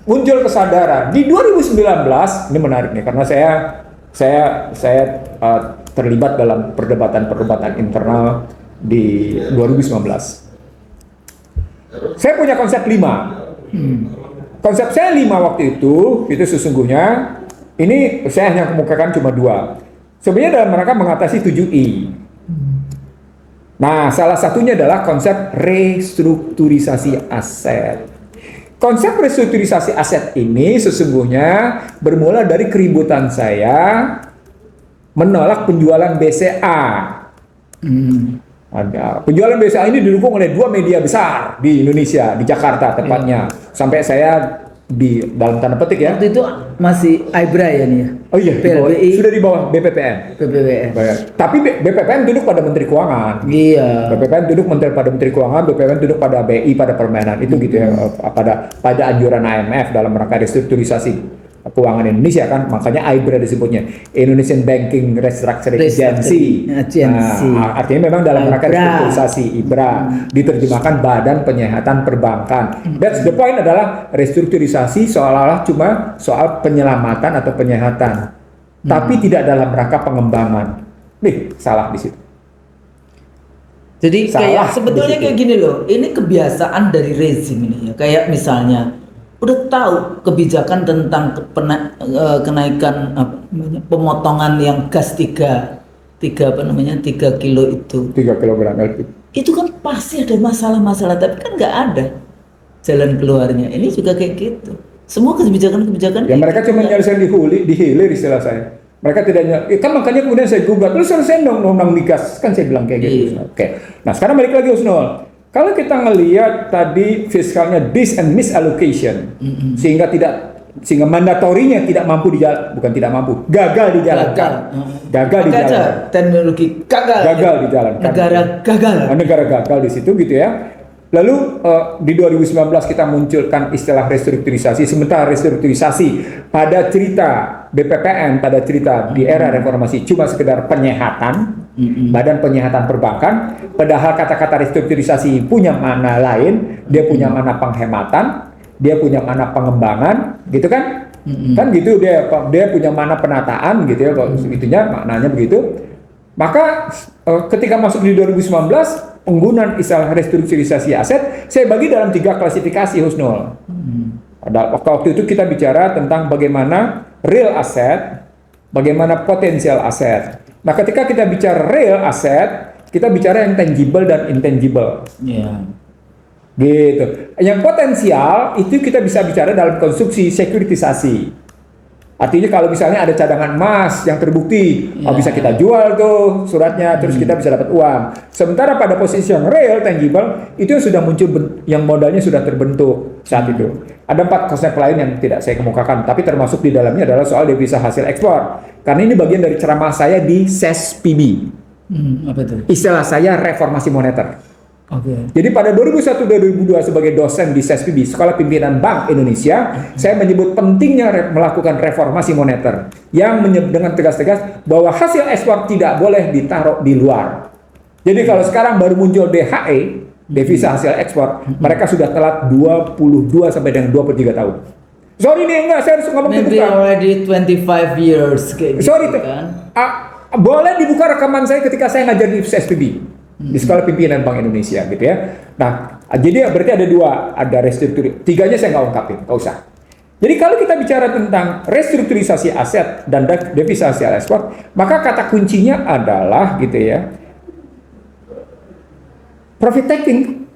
muncul kesadaran. Di 2019, ini menarik nih karena saya terlibat dalam perdebatan internal di 2019. Saya punya konsep 5. Konsep saya 5 waktu itu sesungguhnya ini saya hanya kemukakan cuma 2. Sebenarnya dalam rangka mengatasi 7I. Nah, salah satunya adalah konsep restrukturisasi aset. Konsep restrukturisasi aset ini sesungguhnya bermula dari keributan saya menolak penjualan BCA. Penjualan BCA ini didukung oleh 2 media besar di Indonesia, di Jakarta tepatnya. Sampai saya dalam tanda petik ya. Waktu itu masih IBRA ya nih ya? Oh iya, PLBI. sudah di bawah BPPN. Tapi BPPN duduk pada Menteri Keuangan. Iya. BPPN duduk pada Menteri Keuangan, BPPN duduk pada BI, pada Permenan. Itu gitu ya, pada anjuran IMF dalam rangka restrukturisasi keuangan Indonesia kan, makanya IBRA disebutnya Indonesian Banking Restructuring Agency. Nah, artinya memang dalam rangka restrukturisasi IBRA diterjemahkan Badan Penyihatan Perbankan. That's the point adalah restrukturisasi seolah-olah cuma soal penyelamatan atau penyihatan, tapi tidak dalam rangka pengembangan. Nih, salah di situ. Jadi kayak sebetulnya kayak gini loh, ini kebiasaan dari rezim ini ya. Kayak misalnya udah tahu kebijakan tentang kenaikan pemotongan yang gas 3 kilo itu. 3 kilogram LPG. Itu kan pasti ada masalah-masalah, tapi kan nggak ada jalan keluarnya. Ini juga kayak gitu. Semua kebijakan-kebijakan. Ya mereka cuma nyelesain di hilir istilah saya. Mereka tidak kan makanya kemudian saya gugat, terus selesai dong undang migas, kan saya bilang kayak gitu. Nah sekarang balik lagi Husnul. Kalau kita ngelihat tadi fiskalnya dis and misallocation, sehingga mandatorinya tidak mampu gagal dijalankan. Gagal dijalankan. Teknologi gagal dijalankan. Negara gagal di situ gitu ya. Lalu di 2019 kita munculkan istilah restrukturisasi. Sementara restrukturisasi pada cerita BPPN, pada cerita di era reformasi cuma sekedar penyehatan, Badan Penyihatan Perbankan. Padahal kata-kata restrukturisasi punya makna lain, dia punya makna penghematan, dia punya makna pengembangan, gitu kan? Kan gitu dia punya makna penataan gitu ya, kalau segitunya maknanya begitu. Maka ketika masuk di 2019 penggunaan istilah restrukturisasi aset saya bagi dalam 3 klasifikasi Husnul. Waktu itu kita bicara tentang bagaimana real aset, bagaimana potensial aset. Nah, ketika kita bicara real aset, kita bicara yang tangible dan intangible. Gitu. Yang potensial itu kita bisa bicara dalam konstruksi sekuritisasi. Artinya kalau misalnya ada cadangan emas yang terbukti, bisa kita jual tuh suratnya, terus kita bisa dapat uang. Sementara pada posisi yang real, tangible, itu yang sudah muncul, yang modalnya sudah terbentuk saat itu. Ada 4 konsep lain yang tidak saya kemukakan, tapi termasuk di dalamnya adalah soal devisa hasil ekspor. Karena ini bagian dari ceramah saya di SESPB. Apa itu? Istilah saya reformasi moneter. Jadi pada 2001-2002 sebagai dosen di SESPB, Sekolah Pimpinan Bank Indonesia, saya menyebut pentingnya melakukan reformasi moneter yang dengan tegas-tegas bahwa hasil ekspor tidak boleh ditaruh di luar. Jadi kalau sekarang baru muncul DHE, devisa hasil ekspor, mereka sudah telat 22 sampai dengan 23 tahun. Sorry nih, enggak, saya harus ngomong maybe already 25 years kayak gitu. Sorry, kan? Boleh dibuka rekaman saya ketika saya ngajar di SESPB. Di Sekolah Pimpinan Bank Indonesia gitu ya. Nah, jadi berarti ada 2, ada restrukturisasi. 3-nya saya nggak ungkapin, nggak usah. Jadi kalau kita bicara tentang restrukturisasi aset dan devisa hasil ekspor, maka kata kuncinya adalah gitu ya, profit taking.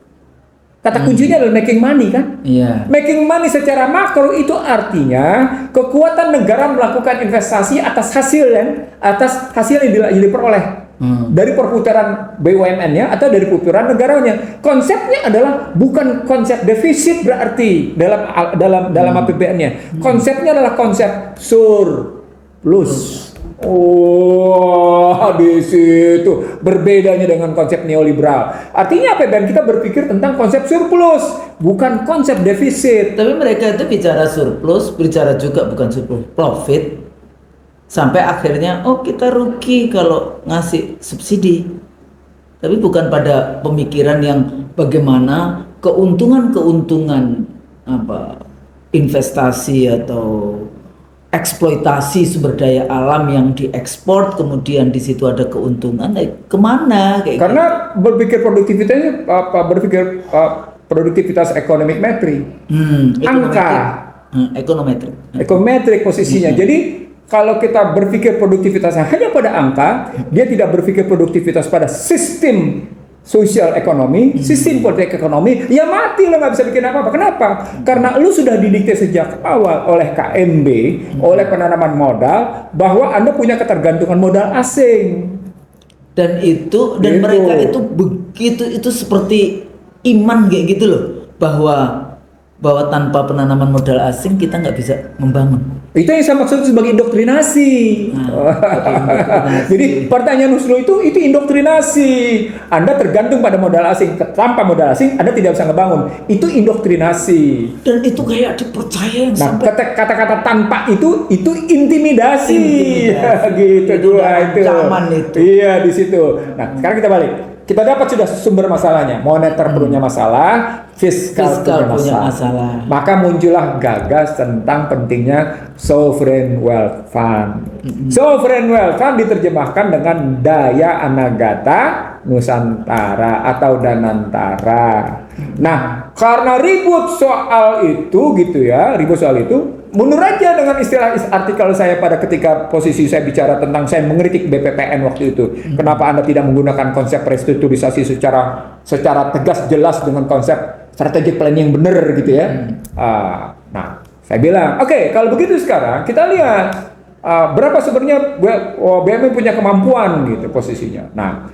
Kata kuncinya adalah making money kan? Making money secara makro itu artinya kekuatan negara melakukan investasi atas hasil yang diperoleh. Dari perputaran BUMN-nya atau dari perputaran negaranya. Konsepnya adalah bukan konsep defisit berarti dalam APBN-nya. Konsepnya adalah konsep surplus. Oh, di situ berbedanya dengan konsep neoliberal. Artinya APBN kita berpikir tentang konsep surplus, bukan konsep defisit. Tapi mereka itu bicara surplus, bicara juga bukan surplus, profit. Sampai akhirnya, oh kita rugi kalau ngasih subsidi. Tapi bukan pada pemikiran yang bagaimana keuntungan investasi atau eksploitasi sumber daya alam yang diekspor, kemudian di situ ada keuntungan, kemana? Karena berpikir produktivitasnya produktivitas economic metric, angka, ekonometrik posisinya. Jadi kalau kita berpikir produktivitasnya hanya pada angka, dia tidak berpikir produktivitas pada sistem sosial ekonomi, sistem politik ekonomi, ya mati lo, nggak bisa bikin apa-apa. Kenapa? Karena lu sudah didikte sejak awal oleh KMB, oleh penanaman modal, bahwa Anda punya ketergantungan modal asing. Dan mereka itu begitu, itu seperti iman kayak gitu loh, bahwa tanpa penanaman modal asing kita nggak bisa membangun. Itu yang saya maksud sebagai indoktrinasi. Jadi pertanyaan Nuslo itu indoktrinasi. Anda tergantung pada modal asing. Tanpa modal asing Anda tidak bisa ngebangun. Itu indoktrinasi. Dan itu kayak dipercaya. Nah, kata-kata tanpa itu intimidasi. Gitu dua itu. Iya, di situ. Nah, sekarang kita balik. Kita dapat sudah sumber masalahnya. Moneter punya masalah, fiskal punya masalah. Maka muncullah gagas tentang pentingnya sovereign wealth fund. Sovereign wealth fund diterjemahkan dengan daya anagata Nusantara atau Danantara. Nah, karena ribut soal itu mundur aja dengan istilah artikel saya pada ketika posisi saya bicara tentang saya mengkritik BPPN waktu itu. Kenapa Anda tidak menggunakan konsep restrukturisasi secara tegas jelas dengan konsep strategic planning yang benar gitu ya. Nah, saya bilang, oke, kalau begitu sekarang kita lihat berapa sebenarnya BUMN punya kemampuan gitu posisinya. Nah,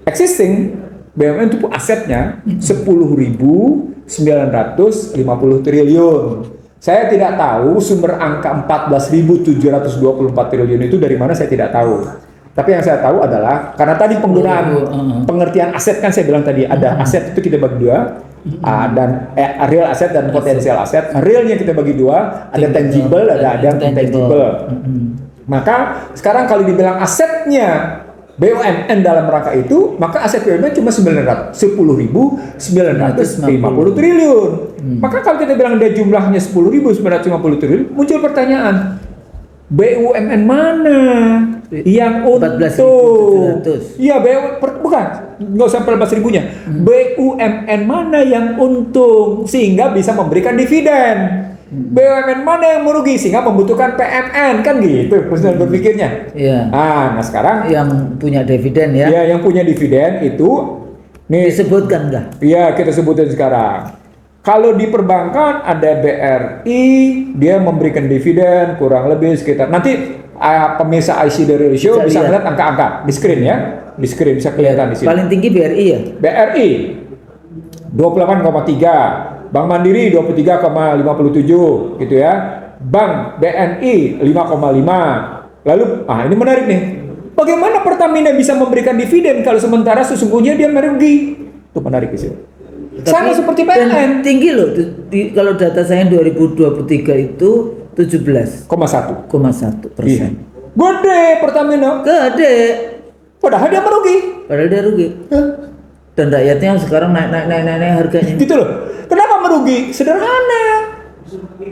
existing BUMN itu asetnya 10.950 triliun. Saya tidak tahu sumber angka 14.724 triliun itu dari mana, saya tidak tahu. Tapi yang saya tahu adalah karena tadi penggunaan pengertian aset kan saya bilang tadi ada aset itu kita bagi dua, dan real aset dan potensial aset. Realnya kita bagi dua, ada tangible, ada intangible. Maka sekarang kalau dibilang asetnya BUMN dalam rangka itu, maka aset BUMN cuma 10.950 triliun. Maka kalau kita bilang dia jumlahnya 10.950 triliun, muncul pertanyaan, BUMN mana yang untung? Iya, bukan, nggak usah 14.000-nya. BUMN mana yang untung sehingga bisa memberikan dividen? BUMN mana yang merugi sehingga membutuhkan PMN, kan gitu proses berpikirnya. Iya. Nah sekarang yang punya dividen ya. Iya, yang punya dividen itu nih disebutkan enggak? Iya, kita sebutin sekarang. Kalau di perbankan ada BRI, dia memberikan dividen kurang lebih sekitar, nanti pemirsa IC The Real Show bisa melihat angka-angka di screen ya. Di screen bisa kelihatan di sini. Paling tinggi BRI ya? BRI 28,3, Bank Mandiri 23,57 gitu ya. Bank BNI 5,5. Lalu ini menarik nih. Bagaimana Pertamina bisa memberikan dividen kalau sementara sesungguhnya dia merugi? Itu menarik sih. Sama seperti PLN. Tinggi loh. Kalau data saya 2023 itu 17,1%. Iya. Gede Pertamina. Gede. Padahal dia merugi. Dan rakyatnya sekarang naik harganya. Gitu loh. Kenapa merugi? Sederhana.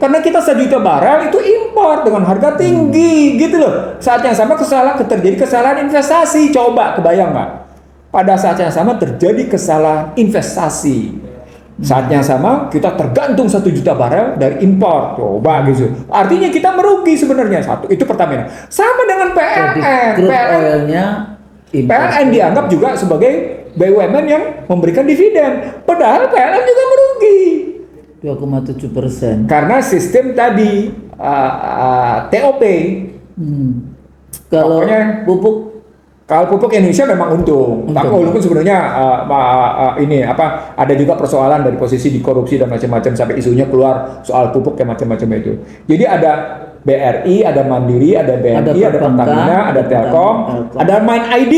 Karena kita 1 juta barel itu impor dengan harga tinggi, gitu loh. Saat yang sama terjadi kesalahan investasi. Coba kebayang nggak? Pada saat yang sama terjadi kesalahan investasi. Saat yang sama kita tergantung 1 juta barel dari impor. Coba gitu. Artinya kita merugi sebenarnya. Satu, itu Pertamina. Sama dengan PLN. PLN dianggap juga sebagai BUMN yang memberikan dividen. Padahal PLN juga merugi. 2,7%. Karena sistem tadi TOP. Kalau pupuk Kalau pupuk Indonesia memang untung. Tapi walaupun sebenarnya ada juga persoalan dari posisi dikorupsi dan macam-macam sampai isunya keluar soal pupuk yang macam-macam itu. Jadi ada BRI, ada Mandiri, ada BNI, ada Pertamina, ada Telkom, ada Mind ID.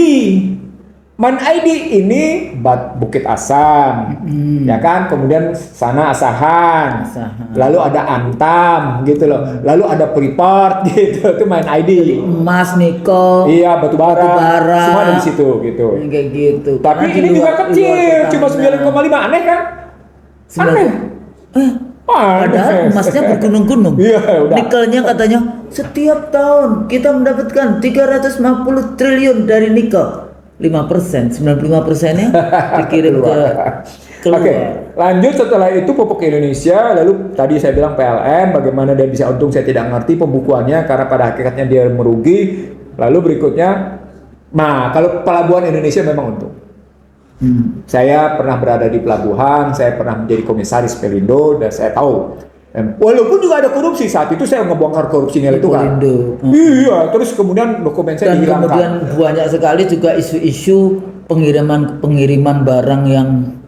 Mind ID ini Bukit Asam, ya kan? Kemudian sana Asahan, lalu ada Antam, gitu loh. Lalu ada Freeport, gitu. Itu Mind ID. Emas, nikel, iya, batu bara, semua ada di situ, gitu. Kayak gitu. Tapi ini juga kecil, cuma 9,5, aneh kan? Aneh. Padahal emasnya bergunung-gunung. Iya, udah. Nikelnya katanya setiap tahun kita mendapatkan 350 triliun dari nikel. 5%, 95%-nya dikirim ke keluar. Oke, lanjut setelah itu pupuk Indonesia, lalu tadi saya bilang PLN, bagaimana dia bisa untung saya tidak ngerti pembukuannya karena pada hakikatnya dia merugi. Lalu berikutnya, nah kalau pelabuhan Indonesia memang untung. Saya pernah berada di pelabuhan, saya pernah menjadi komisaris Pelindo dan saya tahu. Walaupun juga ada korupsi saat itu saya ngebongkar korupsi nilai itu kan. Iya, terus kemudian dokumen saya dihilangkan. Dan kemudian banyak sekali juga isu-isu pengiriman barang yang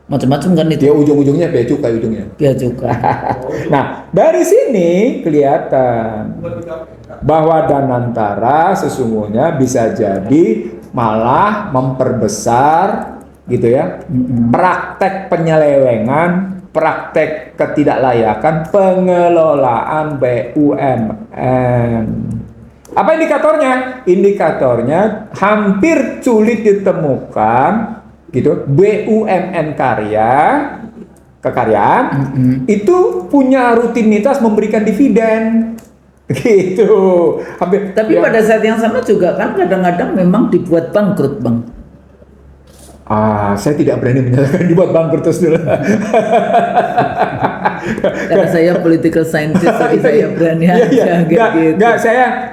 macam-macam kan itu. Ya ujung-ujungnya bea cukai ujungnya. Bea cukai. Nah, dari sini kelihatan bahwa Danantara sesungguhnya bisa jadi malah memperbesar gitu ya. Praktek penyelewengan, praktek ketidaklayakan pengelolaan BUMN. Apa indikatornya? Indikatornya hampir sulit ditemukan gitu. BUMN kekaryaan itu punya rutinitas memberikan dividen. Gitu. Hampir. Tapi pada saat yang sama juga kan kadang-kadang memang dibuat bangkrut, Bang. Saya tidak berani menyatakan dibuat bangkrut terus dulu. Karena saya political scientist, jadi saya berani aja gitu. Enggak, saya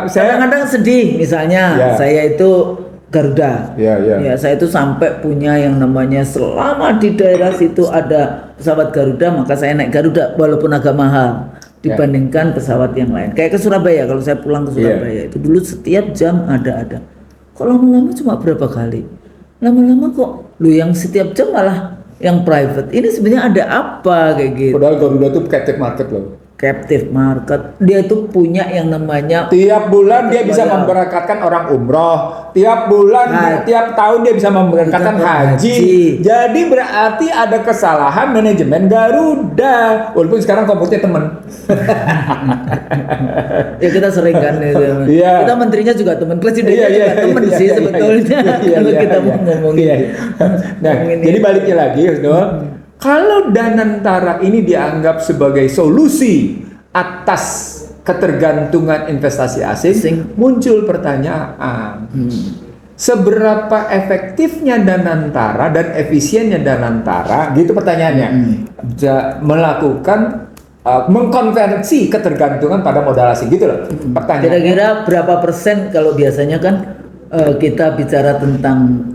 kadang-kadang sedih, misalnya saya itu Garuda. Ya, saya itu sampai punya yang namanya selama di daerah situ ada pesawat Garuda, maka saya naik Garuda walaupun agak mahal dibandingkan pesawat yang lain. Kayak ke Surabaya, kalau saya pulang ke Surabaya itu dulu setiap jam ada. Kok lama-lama cuma berapa kali? Lama-lama kok lu yang setiap jam malah yang private. Ini sebenarnya ada apa kayak gitu? Padahal Garuda itu captive market loh. Captive market. Dia tuh punya yang namanya tiap bulan dia bisa memberangkatkan orang umroh. Tiap bulan, tiap tahun dia bisa memberangkatkan haji. Jadi berarti ada kesalahan manajemen Garuda. Walaupun sekarang komputernya temen. Ya kita sering kan itu. Kita menterinya juga teman, presidennya juga teman sih sebetulnya. Kalau kita mau ngomongin. Nah, jadi baliknya lagi, kalau Danantara ini dianggap sebagai solusi atas ketergantungan investasi asing, muncul pertanyaan. Seberapa efektifnya Danantara dan efisiennya Danantara, gitu pertanyaannya, melakukan mengkonversi ketergantungan pada modal asing, gitu loh pertanyaannya. Kira-kira berapa persen kalau biasanya kan kita bicara tentang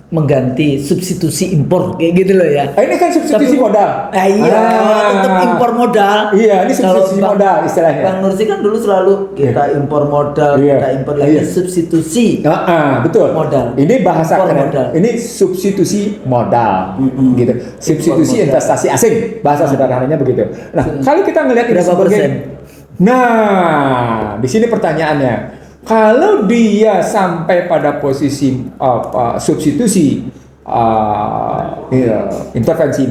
mengganti substitusi impor kayak gitu loh ya. Ini kan substitusi modal. Tetap impor modal. Iya, ini substitusi modal istilahnya. Bang Nursi kan dulu selalu kita impor modal, kita impor lagi substitusi. Betul. Modal. Ini bahasa keren. Ini substitusi modal, gitu. Substitusi investasi asing, bahasa sederhananya begitu. Nah, kalau kita ngelihat ini sebagai, di sini pertanyaannya. Kalau dia sampai pada posisi substitusi intervensi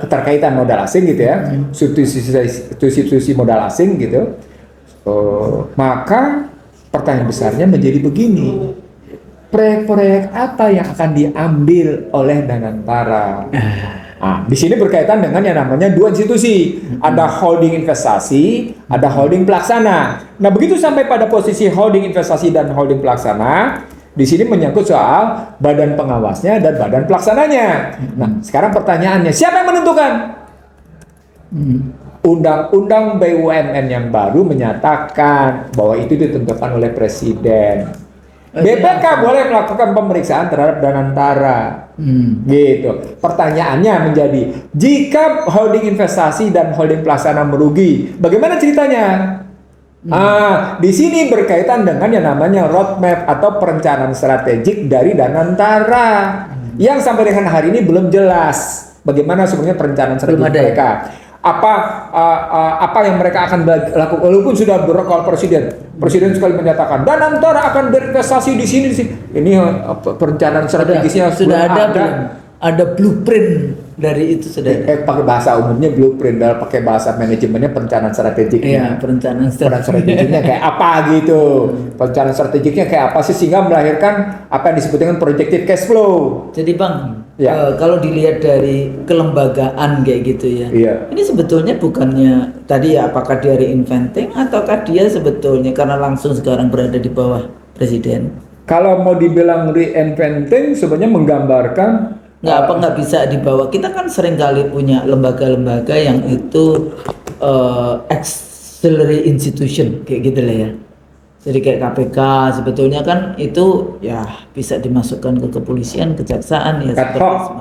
keterkaitan modal asing gitu ya, substitusi modal asing gitu, maka pertanyaan besarnya menjadi begini: proyek-proyek apa yang akan diambil oleh Danantara? Di sini berkaitan dengan yang namanya dua institusi, ada holding investasi, ada holding pelaksana. Nah, begitu sampai pada posisi holding investasi dan holding pelaksana, di sini menyangkut soal badan pengawasnya dan badan pelaksananya. Nah, sekarang pertanyaannya, siapa yang menentukan? Undang-undang BUMN yang baru menyatakan bahwa itu ditentukan oleh Presiden. BPK boleh melakukan pemeriksaan terhadap Danantara, gitu. Pertanyaannya menjadi, jika holding investasi dan holding pelaksana merugi, bagaimana ceritanya? Di sini berkaitan dengan yang namanya roadmap atau perencanaan strategik dari Danantara yang sampai dengan hari ini belum jelas bagaimana sebenarnya perencanaan strategi mereka. Apa yang mereka akan lakukan, walaupun sudah berkal presiden sekali menyatakan Danantara akan berinvestasi di sini. Ini perencanaan strategisnya sudah ada blueprint dari itu sudah. Pakai bahasa umumnya blueprint, dalam pakai bahasa manajemennya perencanaan strategiknya. Iya, perencanaan strategiknya kayak apa gitu. Perencanaan strategiknya kayak apa sih sehingga melahirkan apa yang disebut dengan projected cash flow. Jadi Bang, kalau dilihat dari kelembagaan kayak gitu ya. Ini sebetulnya bukannya tadi ya apakah dia reinventing ataukah dia sebetulnya karena langsung sekarang berada di bawah presiden? Kalau mau dibilang reinventing sebenarnya menggambarkan nggak bisa dibawa. Kita kan sering kali punya lembaga-lembaga yang itu auxiliary institution kayak gitu lah ya. Jadi kayak KPK sebetulnya kan itu ya bisa dimasukkan ke kepolisian, kejaksaan ya ad hoc.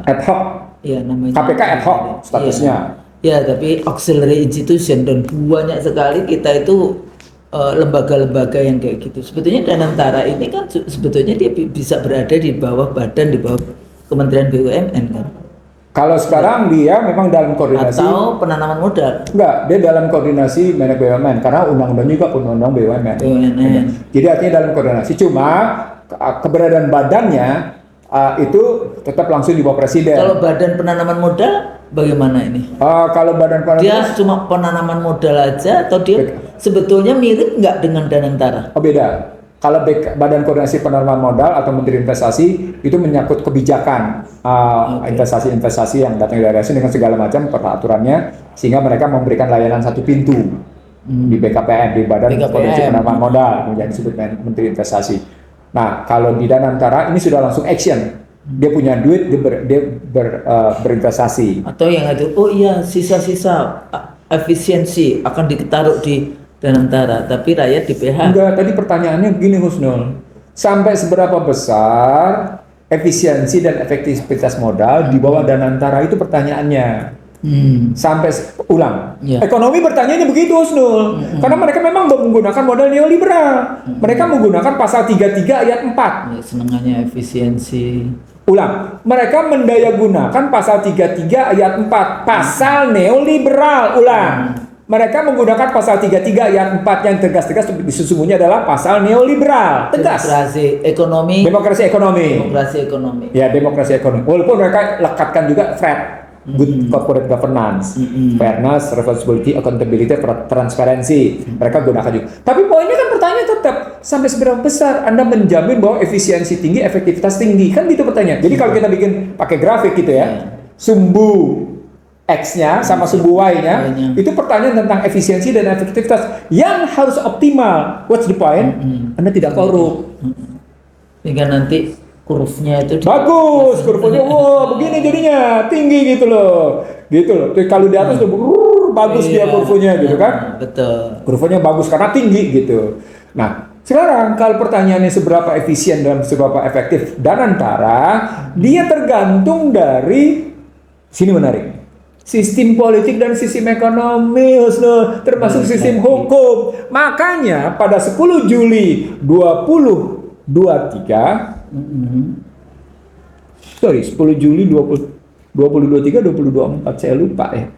Ad hoc. Ya namanya. KPK ad hoc statusnya. Ya tapi auxiliary institution dan banyak sekali kita itu lembaga-lembaga yang kayak gitu. Sebetulnya Danantara ini kan sebetulnya dia bisa berada di bawah badan, di bawah Kementerian BUMN kan. Kalau sekarang dia memang dalam koordinasi atau penanaman modal. Enggak, dia dalam koordinasi Menko BUMN karena undang-undang juga undang-undang BUMN. Jadi artinya dalam koordinasi, cuma keberadaan badannya itu tetap langsung di bawah presiden. Kalau badan penanaman modal bagaimana ini? Kalau badan penanaman dia cuma penanaman modal aja atau dia sebetulnya mirip nggak dengan Danantara? Oh beda. Kalau Badan Koordinasi Penanaman Modal atau Menteri Investasi itu menyangkut kebijakan investasi-investasi yang datang dari asing dengan segala macam peraturannya sehingga mereka memberikan layanan satu pintu di BKPM, di Badan Koordinasi Penanaman Modal yang disebut Menteri Investasi. Nah kalau di Danantara ini sudah langsung action. Dia punya duit, dia berinvestasi. Atau yang itu, oh iya sisa-sisa efisiensi akan ditaruh di Danantara, tapi rakyat di PH. Enggak, tadi pertanyaannya begini Husnul. Sampai seberapa besar efisiensi dan efektivitas modal di bawah Danantara itu pertanyaannya. Sampai ulang. Ekonomi bertanyanya begitu Husnul. Karena mereka memang menggunakan modal neoliberal. Mereka menggunakan pasal 33 ayat 4. Ya, senangannya efisiensi. Ulang. Mereka mendayagunakan pasal 33 ayat 4. Pasal neoliberal. Ulang. Mereka menggunakan pasal 33 ayat 4 yang tegas-tegas sesungguhnya adalah pasal neoliberal. Tegas. Demokrasi ekonomi. Demokrasi ekonomi. Demokrasi ekonomi. Ya, demokrasi ekonomi. Walaupun mereka lekatkan juga FRAD. Good corporate governance, fairness, responsibility, accountability, transparency. Mereka gunakan juga. Tapi poinnya kan pertanyaan tetap sampai seberapa besar Anda menjamin bahwa efisiensi tinggi, efektivitas tinggi? Kan gitu pertanyaan. Jadi kalau kita bikin pakai grafik gitu ya, sumbu X-nya sama sumbu Y-nya, itu pertanyaan tentang efisiensi dan efektivitas yang harus optimal. What's the point? Anda tidak korup. Sehingga nanti kurvnya itu bagus, kurvanya begini jadinya tinggi gitu loh. Kalau di atas tuh bagus dia kurvanya gitu kan. Betul. Kurvanya bagus karena tinggi gitu. Nah, sekarang kalau pertanyaannya seberapa efisien dan seberapa efektif Danantara, dia tergantung dari sini menarik. Sistem politik dan sistem ekonomi, termasuk sistem hukum. Makanya pada 10 Juli 2023 10 Juli 2023 2024 saya lupa ya.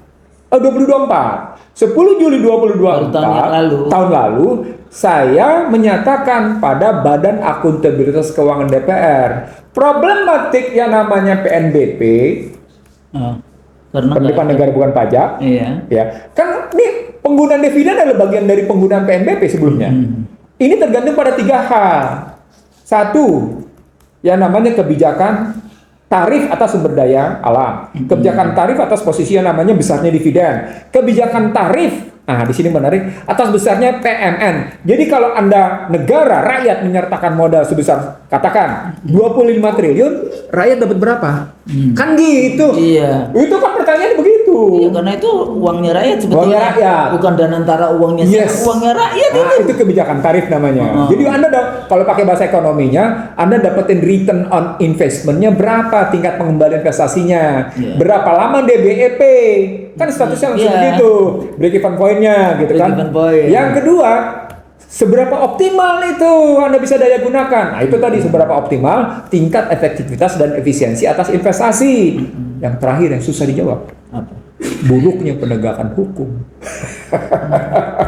2024. 10 Juli 2024 tahun lalu saya menyatakan pada Badan Akuntabilitas Keuangan DPR problematik yang namanya PNBP. Penerimaan negara bukan pajak. Ya. Kan ini penggunaan dividen adalah bagian dari penggunaan PNBP sebelumnya. Ini tergantung pada 3 hal. 1, yang namanya kebijakan tarif atas sumber daya alam, kebijakan tarif atas posisi yang namanya besarnya dividen, kebijakan tarif, nah di sini menarik, atas besarnya PMN. Jadi kalau Anda negara rakyat menyertakan modal sebesar katakan 25 triliun, rakyat dapat berapa? Kan gitu. Iya. Itu kan pertanyaannya begitu. itu. Iya, karena itu uangnya rakyat sebetulnya. Uangnya rakyat. Bukan Danantara uangnya Yes. uangnya rakyat Nah, itu kebijakan tarif namanya. Jadi Anda kalau pakai bahasa ekonominya, Anda dapetin return on investment-nya berapa, tingkat pengembalian investasinya, berapa lama DBEP, kan statusnya langsung begitu, break even point-nya gitu kan. Yang kedua, seberapa optimal itu Anda bisa daya gunakan. Nah, itu tadi seberapa optimal tingkat efektivitas dan efisiensi atas investasi. Yang terakhir yang susah dijawab. Apa? Buruknya penegakan hukum.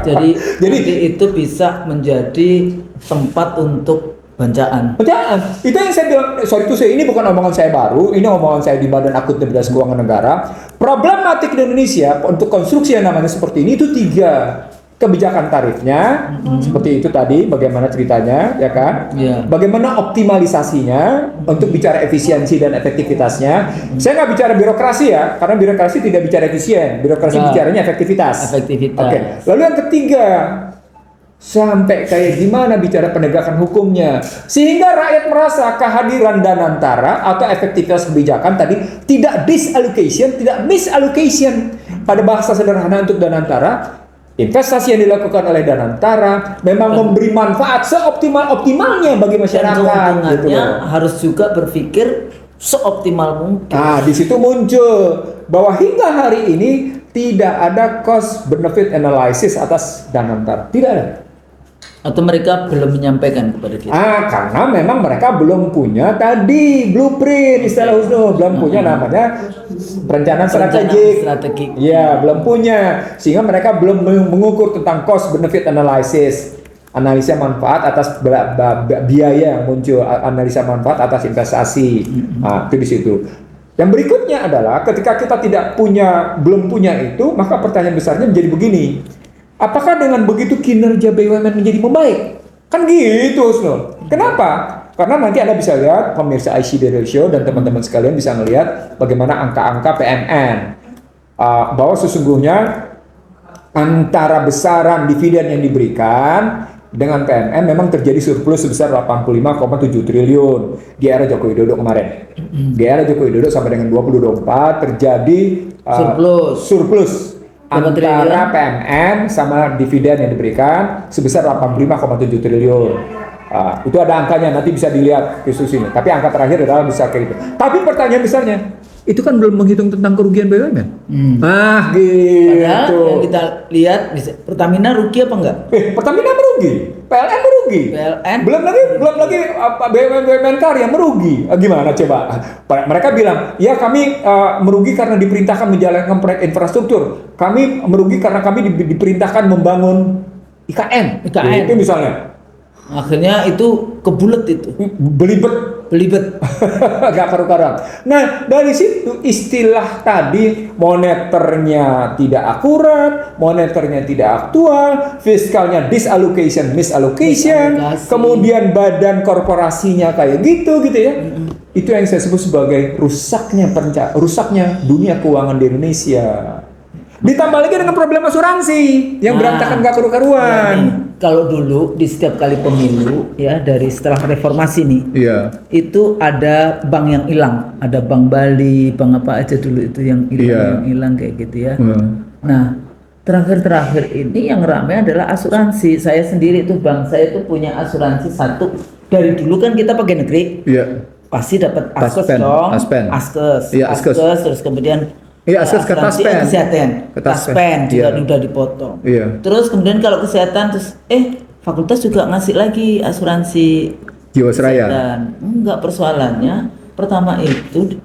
Jadi itu bisa menjadi tempat untuk bancaan. Jangan. Itu yang saya bilang, sorry itu ini bukan omongan saya baru, ini omongan saya di Badan Akuntabilitas Keuangan Negara. Problematik di Indonesia untuk konstruksi yang namanya seperti ini itu 3. Kebijakan tarifnya, seperti itu tadi, bagaimana ceritanya, ya kan? Iya. Bagaimana optimalisasinya untuk bicara efisiensi dan efektivitasnya. Saya nggak bicara birokrasi ya, karena birokrasi tidak bicara efisien, birokrasi bicaranya efektivitas. Efektivitas. Oke. Lalu yang ketiga, sampai kayak gimana bicara penegakan hukumnya, sehingga rakyat merasa kehadiran Danantara atau efektivitas kebijakan tadi tidak disallocation, tidak misallocation. Pada bahasa sederhana untuk Danantara, investasi yang dilakukan oleh Danantara memang memberi manfaat seoptimal-optimalnya bagi masyarakat. Gitu loh. Harus juga berpikir seoptimal mungkin. Nah, di situ muncul bahwa hingga hari ini tidak ada cost benefit analysis atas Danantara. Tidak ada. Atau mereka belum menyampaikan kepada kita. Karena memang mereka belum punya tadi blueprint, istilah Husnul, belum punya namanya perencanaan strategik. Iya, belum punya. Sehingga mereka belum mengukur tentang cost benefit analysis. Analisa manfaat atas biaya yang muncul, analisa manfaat atas investasi. Nah, itu di situ. Yang berikutnya adalah ketika kita belum punya itu, maka pertanyaan besarnya menjadi begini. Apakah dengan begitu kinerja BUMN menjadi membaik? Kan gitu, Husnul. Kenapa? Karena nanti Anda bisa lihat, pemirsa ICD Ratio dan teman-teman sekalian bisa melihat bagaimana angka-angka PMN. Bahwa sesungguhnya antara besaran dividen yang diberikan dengan PMN memang terjadi surplus sebesar 85,7 triliun di era Joko Widodo kemarin. Di era Joko Widodo sampai dengan 2024 terjadi surplus antara PMN sama dividen yang diberikan sebesar 85,7 triliun. Itu ada angkanya, nanti bisa dilihat khusus ini. Tapi angka terakhir adalah besar kayak gitu. Tapi pertanyaan besarnya, itu kan belum menghitung tentang kerugian BUMN. Gitu. Padahal yang kita lihat, Pertamina rugi apa enggak? Pertamina merugi, PLN merugi. Belum lagi BUMN karya merugi. Gimana coba? Mereka bilang, ya kami merugi karena diperintahkan menjalankan proyek infrastruktur. Kami merugi karena kami diperintahkan membangun IKN. Itu misalnya. Akhirnya itu kebulet itu. Belibet. Gak karu-karuan. Nah, dari situ istilah tadi moneternya tidak akurat, moneternya tidak aktual, fiskalnya disallocation, misallocation, kemudian badan korporasinya kayak gitu ya. Itu yang saya sebut sebagai rusaknya dunia keuangan di Indonesia. Ditambah lagi dengan problem asuransi yang berantakan gak karu-karuan. Kalau dulu di setiap kali pemilu ya dari setelah reformasi nih, itu ada bank yang hilang, ada Bank Bali, bank apa aja dulu itu yang hilang kayak gitu ya. Nah terakhir ini yang ramai adalah asuransi. Saya sendiri tuh bank saya tuh punya asuransi satu. Dari dulu kan kita pakai negeri, pasti dapat Askes dong, Askes, terus kemudian Taspen juga udah dipotong. Terus kemudian kalau kesehatan terus fakultas juga ngasih lagi asuransi Jiwasraya. Enggak, persoalannya pertama itu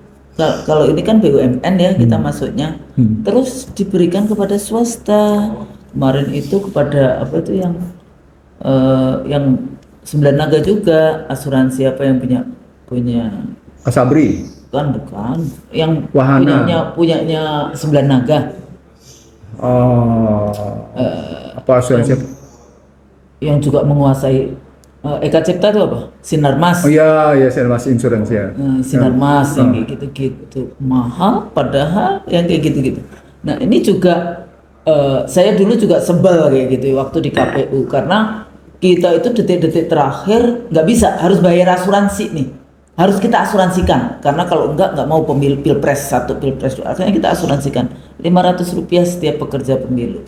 kalau ini kan BUMN ya kita masuknya. Terus diberikan kepada swasta. Kemarin itu kepada apa itu yang Sembilan Naga juga asuransi apa yang punya Asabri. Bukan yang Wahana. punyanya Sembilan Naga. Apa asuransi? Yang juga menguasai Eka Cipta itu apa? Sinarmas. Oh iya Sinarmas Insurance ya. Sinarmas yang kayak gitu-gitu mahal, padahal yang kayak gitu-gitu. Nah ini juga saya dulu juga sebel kayak gitu waktu di KPU karena kita itu detik-detik terakhir nggak bisa, harus bayar asuransi nih. Harus kita asuransikan karena kalau enggak mau pilpres 1 pilpres 2 akhirnya kita asuransikan. Rp500 setiap pekerja pemilu.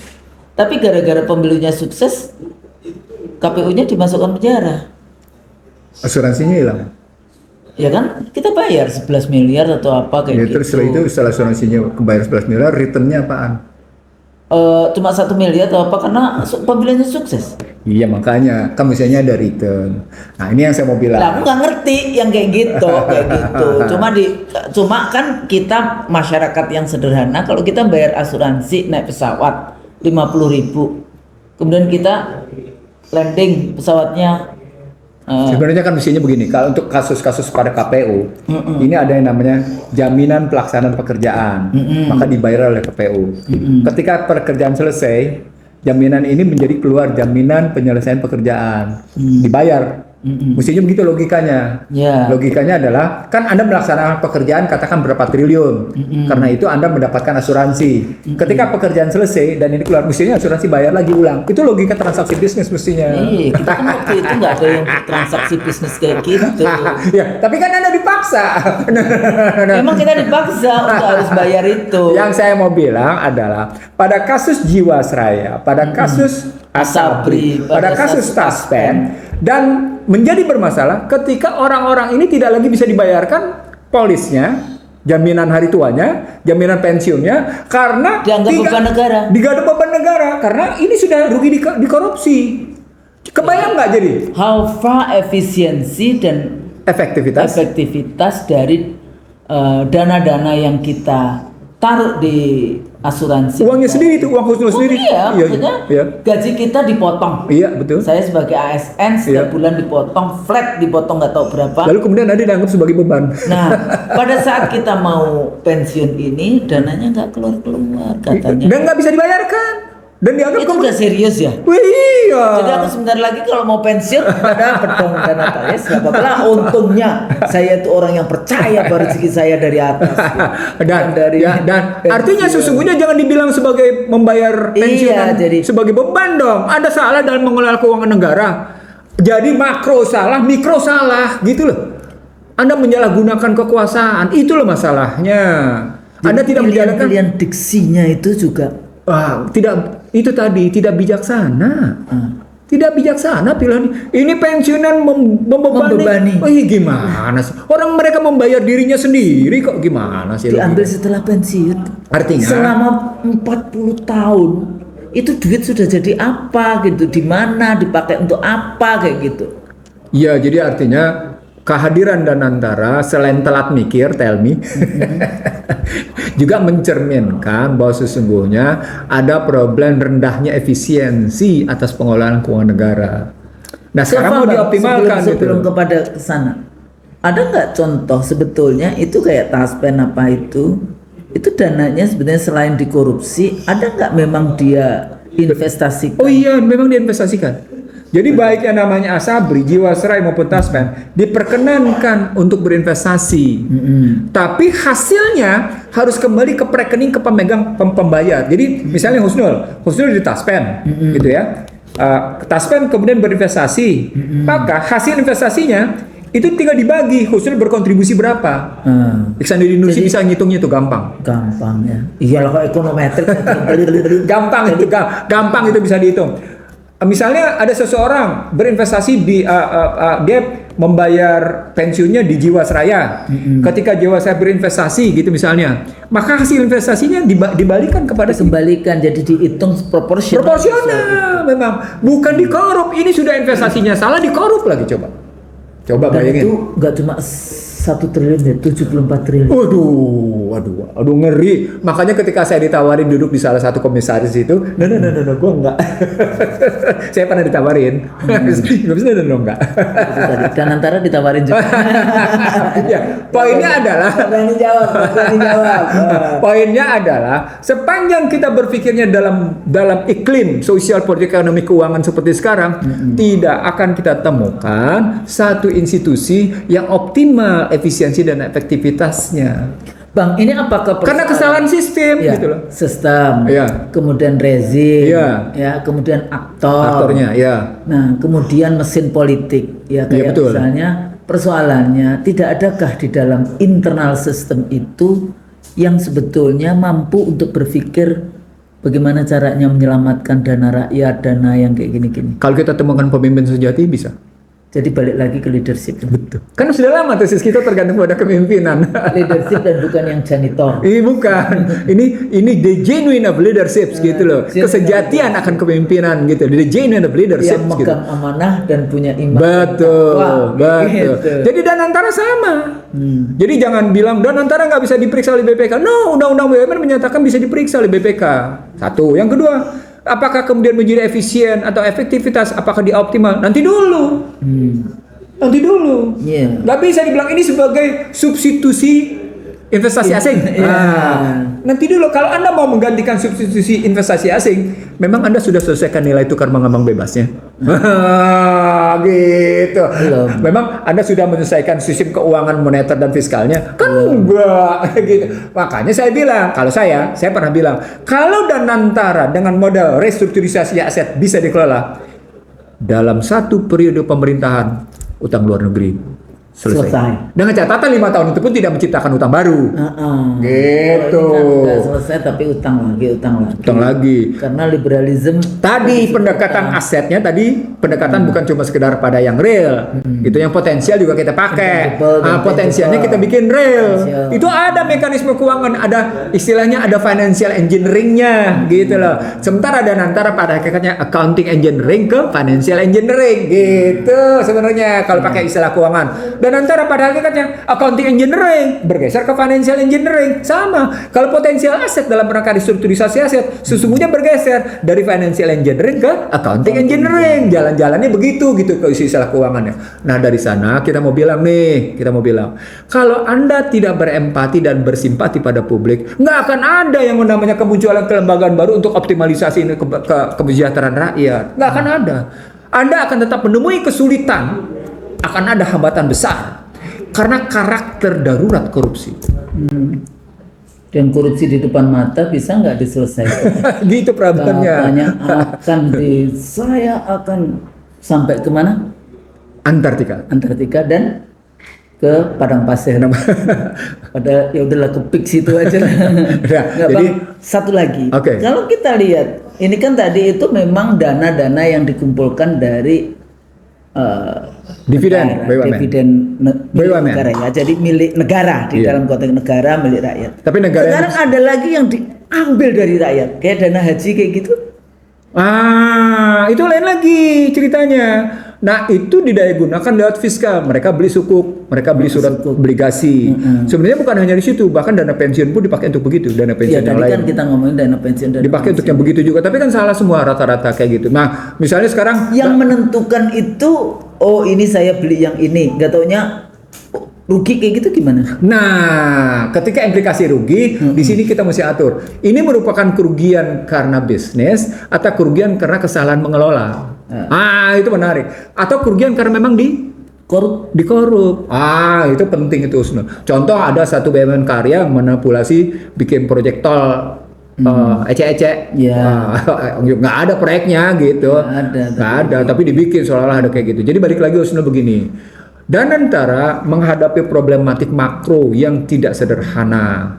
Tapi gara-gara pemilunya sukses, KPU-nya dimasukkan penjara. Asuransinya hilang. Ya kan, kita bayar 11 miliar atau apa kayak Ya, gitu. terus setelah itu, setelah asuransinya kebayar 11 miliar, returnnya apaan? Cuma 1 miliar atau apa karena pemilunya sukses. Iya, makanya kan misalnya ada return. Nah, ini yang saya mau Lah bilang. aku nggak ngerti yang kayak gitu, kayak gitu. Cuma kan kita masyarakat yang sederhana, kalau kita bayar asuransi naik pesawat 50.000, kemudian kita landing pesawatnya. Sebenarnya kan mestinya begini, kalau untuk kasus-kasus pada KPU, ini ada yang namanya jaminan pelaksanaan pekerjaan, maka dibayar oleh KPU. Ketika pekerjaan selesai, jaminan ini menjadi keluar jaminan penyelesaian pekerjaan, dibayar. Mestinya begitu logikanya. Ya. Logikanya adalah, kan Anda melaksanakan pekerjaan katakan berapa triliun, karena itu Anda mendapatkan asuransi. Ketika pekerjaan selesai dan ini keluar, mestinya asuransi bayar lagi ulang. Itu logika transaksi bisnis mestinya. Kita kan waktu itu nggak ada yang transaksi bisnis kayak gitu. Ya, tapi kan Anda dipaksa. Emang kita dipaksa untuk harus bayar itu. Yang saya mau bilang adalah pada kasus Jiwasraya, pada kasus Asabri, pada kasus Taspen, dan menjadi bermasalah ketika orang-orang ini tidak lagi bisa dibayarkan polisnya, jaminan hari tuanya, jaminan pensiunnya, karena Dianggap beban negara. Dianggap beban negara karena ini sudah rugi di korupsi. Kebayang nggak jadi? How far efisiensi dan efektivitas dari dana-dana yang kita taruh di asuransi. Uangnya sendiri itu, uang Husnul sendiri. Iya, maksudnya iya. gaji kita dipotong. Iya, betul. Saya sebagai ASN setiap bulan dipotong, flat dipotong nggak tahu berapa. Lalu kemudian Anda dianggap sebagai beban. Nah, pada saat kita mau pensiun ini, dananya nggak keluar-keluar katanya. Dan nggak bisa dibayarkan. Dan dianggap Itu udah serius ya? Wih, iya. Jadi aku sebentar lagi kalau mau pensiun pada pedong dana Thales, nggak apa-apa lah. Untungnya saya itu orang yang percaya bahwa rezeki saya dari atas. dan pensiun. artinya sesungguhnya jangan dibilang sebagai membayar pensiun sebagai beban dong. Ada salah dalam mengelola keuangan negara. Jadi makro salah, mikro salah, gitu loh. Anda menyalahgunakan kekuasaan, itu loh masalahnya. Anda tidak menjalankan pilihan diksinya itu juga. Itu tadi tidak bijaksana. Tidak bijaksana pilihan. Ini pensiunan membebani. Oh, gimana sih? Orang mereka membayar dirinya sendiri kok, gimana sih? Diambil setelah pensiun. Artinya selama 40 tahun itu duit sudah jadi apa gitu? Di mana dipakai untuk apa kayak gitu? Iya, jadi artinya kehadiran Danantara selain telat mikir, tell me, juga mencerminkan bahwa sesungguhnya ada problem rendahnya efisiensi atas pengelolaan keuangan negara. Nah, sekarang mau dioptimalkan sebelum kepada kesana. Ada nggak contoh sebetulnya itu kayak Taspen apa itu dananya sebenarnya selain dikorupsi, ada nggak memang dia investasikan? Oh iya, memang diinvestasikan. Jadi baik yang namanya Asabri, Jiwasraya maupun Taspen diperkenankan untuk berinvestasi, tapi hasilnya harus kembali ke rekening ke pemegang pembayar. Jadi misalnya Husnul di Taspen, gitu ya. Taspen kemudian berinvestasi, maka hasil investasinya itu tinggal dibagi. Husnul berkontribusi berapa? Iksan Nusi bisa ngitungnya itu gampang. Gampang ya. Iyalah kalau ekonometrik. gampang itu bisa dihitung. Misalnya ada seseorang berinvestasi di dia membayar pensiunnya di Jiwasraya. Ketika Jiwasraya berinvestasi gitu misalnya, maka hasil investasinya dibalikan kepada kembalikan, jadi dihitung proporsional. Proporsional memang, bukan dikorup. Ini sudah investasinya salah, dikorup lagi coba bayangin. Itu nggak cuma 1 triliun ya, 74 triliun. Waduh, ngeri. Makanya ketika saya ditawarin duduk di salah satu komisaris itu, no, gue enggak. Saya pernah ditawarin. Enggak. Dan antara ditawarin juga. Ya, poinnya adalah. Berani jawab. Poinnya adalah sepanjang kita berpikirnya dalam iklim sosial, politik, ekonomi, keuangan seperti sekarang, tidak akan kita temukan satu institusi yang optimal efisiensi dan efektivitasnya. Bang, ini apakah karena kesalahan sistem gitu loh. Sistem. Kemudian rezim. Ya, kemudian aktornya, Nah, kemudian mesin politik. Ya, kayak misalnya persoalannya tidak adakah di dalam internal sistem itu yang sebetulnya mampu untuk berpikir bagaimana caranya menyelamatkan dana rakyat, dana yang kayak gini-gini. Kalau kita temukan pemimpin sejati bisa. Jadi balik lagi ke leadership. Betul. Kan sudah lama tesis kita tergantung pada kepemimpinan. Leadership dan bukan yang janitor. Ini bukan. Ini the genuine of leadership gitu loh. Kesejatian akan kepemimpinan gitu. The genuine of leadership Yang gitu. megang amanah dan punya iman. Betul, Wah, betul. gitu. Jadi Danantara sama. Jadi jangan bilang Danantara nggak bisa diperiksa oleh BPK. No, Undang-Undang BUMN menyatakan bisa diperiksa oleh BPK. Satu. Yang kedua, apakah kemudian menjadi efisien atau efektivitas? Apakah dia optimal? Nanti dulu. Nanti dulu. Iya. Nggak bisa dibilang ini sebagai substitusi investasi asing. Nanti dulu kalau Anda mau menggantikan substitusi investasi asing, memang Anda sudah selesaikan nilai tukar mengambang bebasnya. Gitu. Belum. Memang Anda sudah menyelesaikan sistem keuangan moneter dan fiskalnya? Kan enggak gitu. Makanya saya bilang, kalau saya pernah bilang, kalau Danantara dengan model restrukturisasi aset bisa dikelola dalam satu periode pemerintahan, utang luar negeri selesai. Dengan catatan 5 tahun itu pun tidak menciptakan utang baru. Gitu. Nggak selesai tapi utang lagi. Karena liberalism Tadi pendekatan asetnya pendekatan bukan cuma sekedar pada yang real. Itu yang potensial juga kita pakai. Potensialnya kita bikin real. Itu ada mekanisme keuangan, ada istilahnya ada financial engineering-nya gitu loh. Sementara Danantara pada hakikatnya accounting engineering ke financial engineering gitu sebenarnya kalau pakai istilah keuangan. Dan antara pada hakikatnya accounting engineering bergeser ke financial engineering sama. Kalau potensial aset dalam rangka restrukturisasi aset sesungguhnya bergeser dari financial engineering ke accounting engineering. Jalan-jalannya begitu gitu ke istilah keuangannya. Nah dari sana kita mau bilang kalau Anda tidak berempati dan bersimpati pada publik, nggak akan ada yang namanya kemunculan kelembagaan baru untuk optimalisasi kesejahteraan rakyat. Nggak akan ada. Anda akan tetap menemui kesulitan. Akan ada hambatan besar karena karakter darurat korupsi. Dan korupsi di depan mata bisa nggak diselesaikan? Gitu problemnya. Saya akan sampai kemana? Antartika Dan ke padang pasir. Pada ya udahlah ke pik situ aja. Satu lagi. Kalau kita lihat, ini kan tadi itu memang dana-dana yang dikumpulkan dari dividen BUMN negara ya, jadi milik negara di dalam konteks negara, milik rakyat. Tapi negara sekarang ada lagi yang diambil dari rakyat, kayak dana haji kayak gitu. Itu lain lagi ceritanya. Nah itu didaya gunakan lewat fiskal. Mereka beli sukuk, mereka beli surat obligasi. Sebenarnya bukan hanya di situ, bahkan dana pensiun pun dipakai untuk begitu. Dana pensiun yang lain. Kan kita ngomongin dana pensiun dipakai untuk yang begitu juga. Tapi kan salah semua rata-rata kayak gitu. Nah misalnya sekarang yang menentukan itu, oh ini saya beli yang ini, nggak taunya rugi kayak gitu gimana? Nah, ketika implikasi rugi, di sini kita mesti atur. Ini merupakan kerugian karena bisnis atau kerugian karena kesalahan mengelola. Itu menarik. Atau kerugian karena memang dikorup. Itu penting itu, Usno. Contoh ada satu BUMN karya manipulasi bikin proyek tol ecek-ecek. Nggak ada proyeknya gitu. Nggak ada, tapi dibikin seolah-olah ada kayak gitu. Jadi balik lagi Usno begini. Danantara menghadapi problematik makro yang tidak sederhana.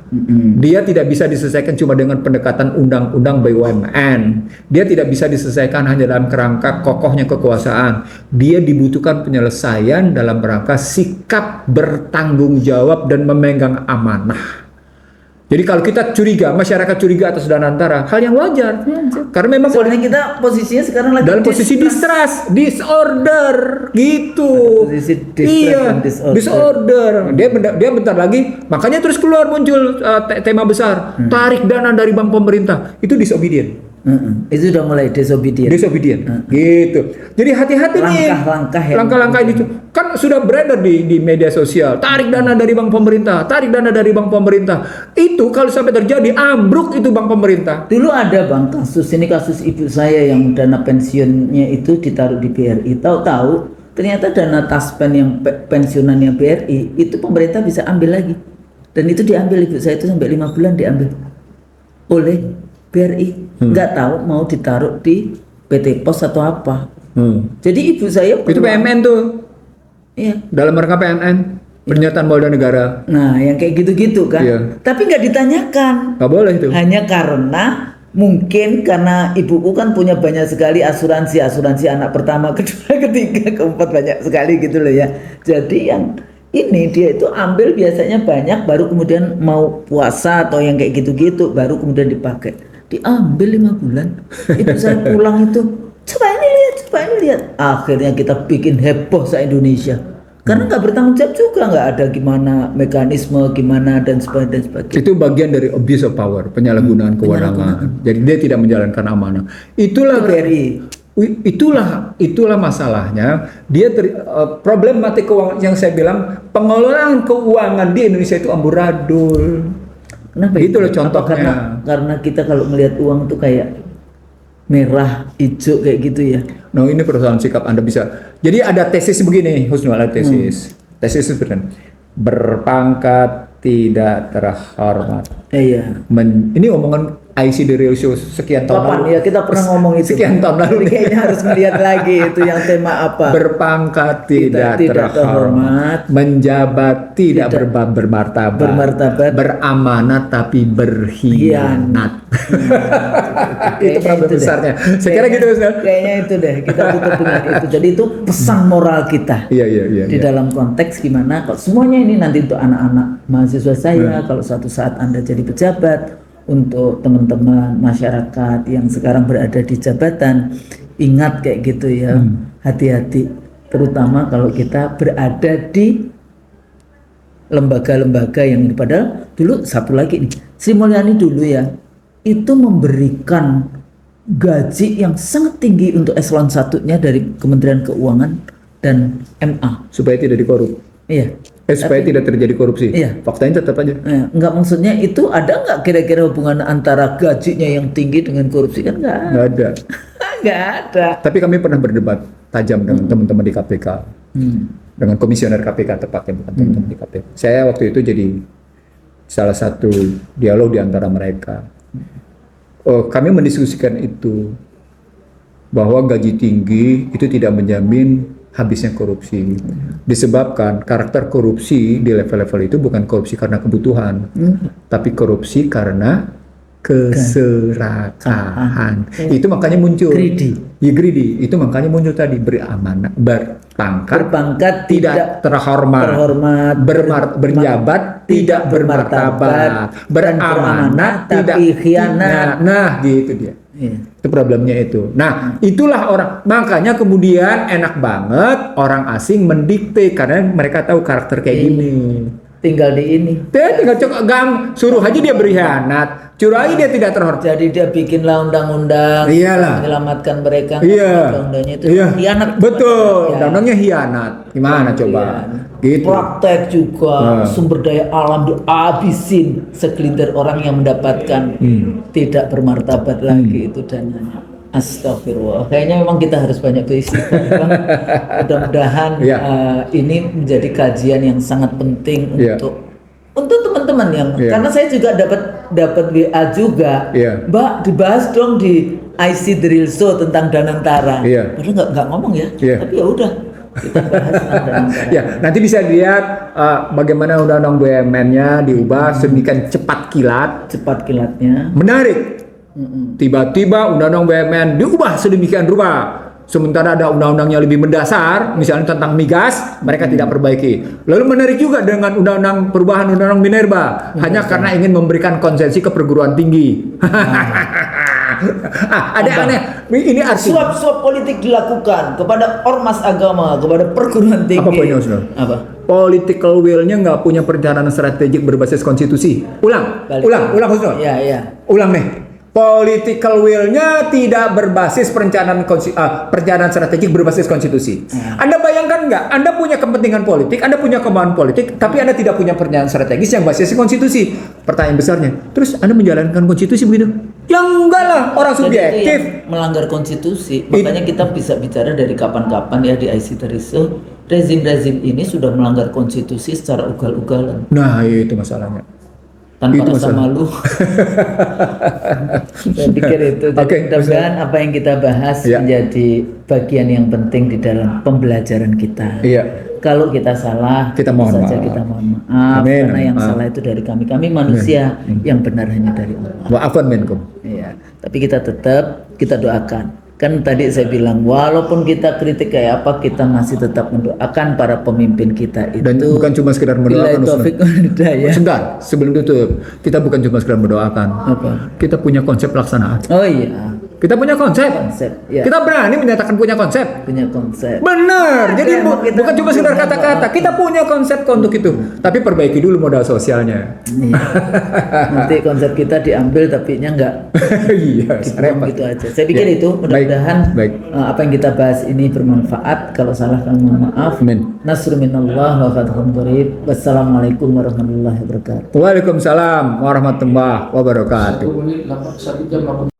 Dia tidak bisa diselesaikan cuma dengan pendekatan undang-undang BUMN. Dia tidak bisa diselesaikan hanya dalam kerangka kokohnya kekuasaan. Dia dibutuhkan penyelesaian dalam rangka sikap bertanggung jawab dan memegang amanah. Jadi kalau kita curiga, masyarakat curiga atas Danantara, hal yang wajar. Karena memang soalnya kita posisinya sekarang lagi dalam posisi disorder gitu. Disorder. Dia bentar lagi, makanya terus keluar muncul tema besar, tarik dana dari bank pemerintah. Itu disobedient. Itu udah mulai disobedient. Gitu. Jadi hati-hati nih. Langkah-langkah itu kan sudah beredar di media sosial. Tarik dana dari bank pemerintah. Itu kalau sampai terjadi ambruk itu bank pemerintah. Dulu ada bang kasus ibu saya yang dana pensiunnya itu ditaruh di BRI. Tahu-tahu ternyata dana taspen yang pensiunannya BRI itu pemerintah bisa ambil lagi. Dan itu diambil ibu saya itu sampai 5 bulan diambil oleh BRI. Nggak tahu mau ditaruh di PT Pos atau apa. Jadi ibu saya itu PMN tuh. Iya. Dalam rangka PNN. Pernyataan modal negara. Nah, yang kayak gitu-gitu kan. Iya. Tapi nggak ditanyakan. Nggak boleh itu. Hanya karena mungkin karena ibuku kan punya banyak sekali asuransi anak pertama, kedua, ketiga, keempat banyak sekali gitu loh ya. Jadi yang ini dia itu ambil biasanya banyak baru kemudian mau puasa atau yang kayak gitu-gitu baru kemudian dipakai. Diambil 5 bulan. Itu saya pulang itu coba ini lihat. Akhirnya kita bikin heboh se-Indonesia. Karena nggak bertanggung jawab juga, nggak ada gimana mekanisme gimana dan sebagainya. Itu bagian dari abuse of power, penyalahgunaan kewenangan. Jadi dia tidak menjalankan amanah. Itulah BRI. Itulah masalahnya. Problematik keuangan yang saya bilang, pengelolaan keuangan di Indonesia itu amburadul. Kenapa gitu itu? loh contohnya. Karena kita kalau melihat uang tuh kayak merah, hijau kayak gitu ya. Nah, ini persoalan sikap Anda bisa. Jadi ada tesis begini, Husnul, ada tesis. Tesis itu benar. Berpangkat tidak terhormat. Iya. Ini omongan IC The Real Show sekian tahun Kapan lalu. ya kita pernah ngomong itu. Sekian tahun lalu. Jadi kayaknya harus melihat lagi itu yang tema apa. Berpangkat tidak terhormat, menjabat tidak bermartabat, beramanat tapi berkhianat. Itu problem besarnya. Saya kira gitu, Ustaz. Kayaknya itu deh, kita tutup dengan itu. Jadi itu pesan moral kita. Iya. Di dalam konteks gimana kalau semuanya ini nanti untuk anak-anak mahasiswa saya, kalau suatu saat Anda jadi pejabat, untuk teman-teman masyarakat yang sekarang berada di jabatan, ingat kayak gitu ya, hati-hati, terutama kalau kita berada di lembaga-lembaga yang ini. Padahal dulu satu lagi nih, Sri Mulyani dulu ya, itu memberikan gaji yang sangat tinggi untuk eselon 1-nya dari Kementerian Keuangan dan MA supaya tidak dikorup. Iya. Supaya tidak terjadi korupsi. Iya. Faktanya tetap aja. Enggak, maksudnya itu ada nggak kira-kira hubungan antara gajinya yang tinggi dengan korupsi? Kan nggak ada. Nggak ada. Tapi kami pernah berdebat tajam dengan teman-teman di KPK. Dengan komisioner KPK tepatnya, bukan teman-teman di KPK. Saya waktu itu jadi salah satu dialog di antara mereka. Kami mendiskusikan itu, bahwa gaji tinggi itu tidak menjamin habisnya korupsi. Disebabkan karakter korupsi di level-level itu bukan korupsi karena kebutuhan, tapi korupsi karena keserakahan. Itu makanya muncul greedy. Itu makanya muncul tadi beramanat, berpangkat tidak terhormat, berjabat tidak bermartabat, beramanat tidak khianat. Nah, gitu dia. Itu problemnya itu. Nah, itulah orang. Makanya kemudian enak banget orang asing mendikte karena mereka tahu karakter kayak gini. Tinggal di ini. Tinggal suruh aja dia berkhianat. Suruh aja dia tidak terhormat. Jadi dia bikinlah undang-undang menyelamatkan mereka. Undang-undangnya itu khianat. Betul. Undang-undangnya khianat. Gimana coba? Gitu. Praktek juga sumber daya alam dihabisin, segelintir orang yang mendapatkan tidak bermartabat lagi itu dananya. Astagfirullah. Kayaknya memang kita harus banyak beristighfar. Mudah-mudahan ini menjadi kajian yang sangat penting untuk teman-teman yang karena saya juga dapat WA juga. Mbak, dibahas dong di IC The Real Show tentang Danantara. Padahal nggak ngomong ya. Tapi ya udah. Kita bahas ya, nanti bisa lihat bagaimana undang-undang BUMN-nya diubah sedemikian cepat kilatnya. Menarik. Tiba-tiba undang-undang BUMN diubah sedemikian rupa. Sementara ada undang-undang yang lebih mendasar, misalnya tentang migas, mereka tidak perbaiki. Lalu menarik juga dengan undang-undang perubahan undang-undang Minerba, hanya karena ingin memberikan konsesi ke perguruan tinggi. Ada aneh. Ini artinya suap politik dilakukan kepada ormas agama, kepada perguruan tinggi. Apa poinnya, Ustaz? Apa? Political will-nya nggak punya perencanaan strategik berbasis konstitusi. Ulang, Ustaz. Iya. Ulang nih. Political will-nya tidak berbasis perencanaan strategik berbasis konstitusi. Anda bayangkan nggak? Anda punya kepentingan politik, Anda punya kemauan politik, tapi Anda tidak punya perencanaan strategis yang basis konstitusi. Pertanyaan besarnya, terus Anda menjalankan konstitusi begitu? Ya enggak lah, orang subjektif. Melanggar konstitusi. Makanya kita bisa bicara dari kapan-kapan ya di IC The Real Show. Rezim-rezim ini sudah melanggar konstitusi secara ugal-ugalan. Nah, itu masalahnya. Tanpa rasa malu. Saya pikir itu. Mudah-mudahan apa yang kita bahas menjadi bagian yang penting di dalam pembelajaran kita. Kalau kita salah, Kita mohon saja maaf. kita mohon maaf. Amin, Karena amin. yang salah itu dari kami. Kami manusia, yang benar hanya dari Allah. Wa'afun minkum. Iya. Tapi kita tetap kita doakan. Kan tadi saya bilang, walaupun kita kritik kayak apa, kita masih tetap mendoakan para pemimpin kita itu. Dan bukan cuma sekedar mendoakan. Billahi taufiq wal hidayah. Sebentar, sebelum itu kita bukan cuma sekedar mendoakan. Apa? Kita punya konsep pelaksanaan. Oh iya, Kita punya konsep. konsep. Ya, Kita berani menyatakan punya konsep. punya konsep. Benar. Jadi emang kita bukan cuma sekedar punya kata-kata. Kita punya konsep untuk itu. Tapi perbaiki dulu modal sosialnya. Iya. Nanti konsep kita diambil tapi nya enggak Iya, dibuang repot. gitu aja. Saya pikir Ya. itu mudah-mudahan Baik. apa yang kita bahas ini bermanfaat. Kalau salah kami mohon maaf. Amin. Nasrul minallah wa fathun qarib. Wassalamualaikum warahmatullahi wabarakatuh. Waalaikumsalam warahmatullahi wabarakatuh. 1 menit 1 jam 8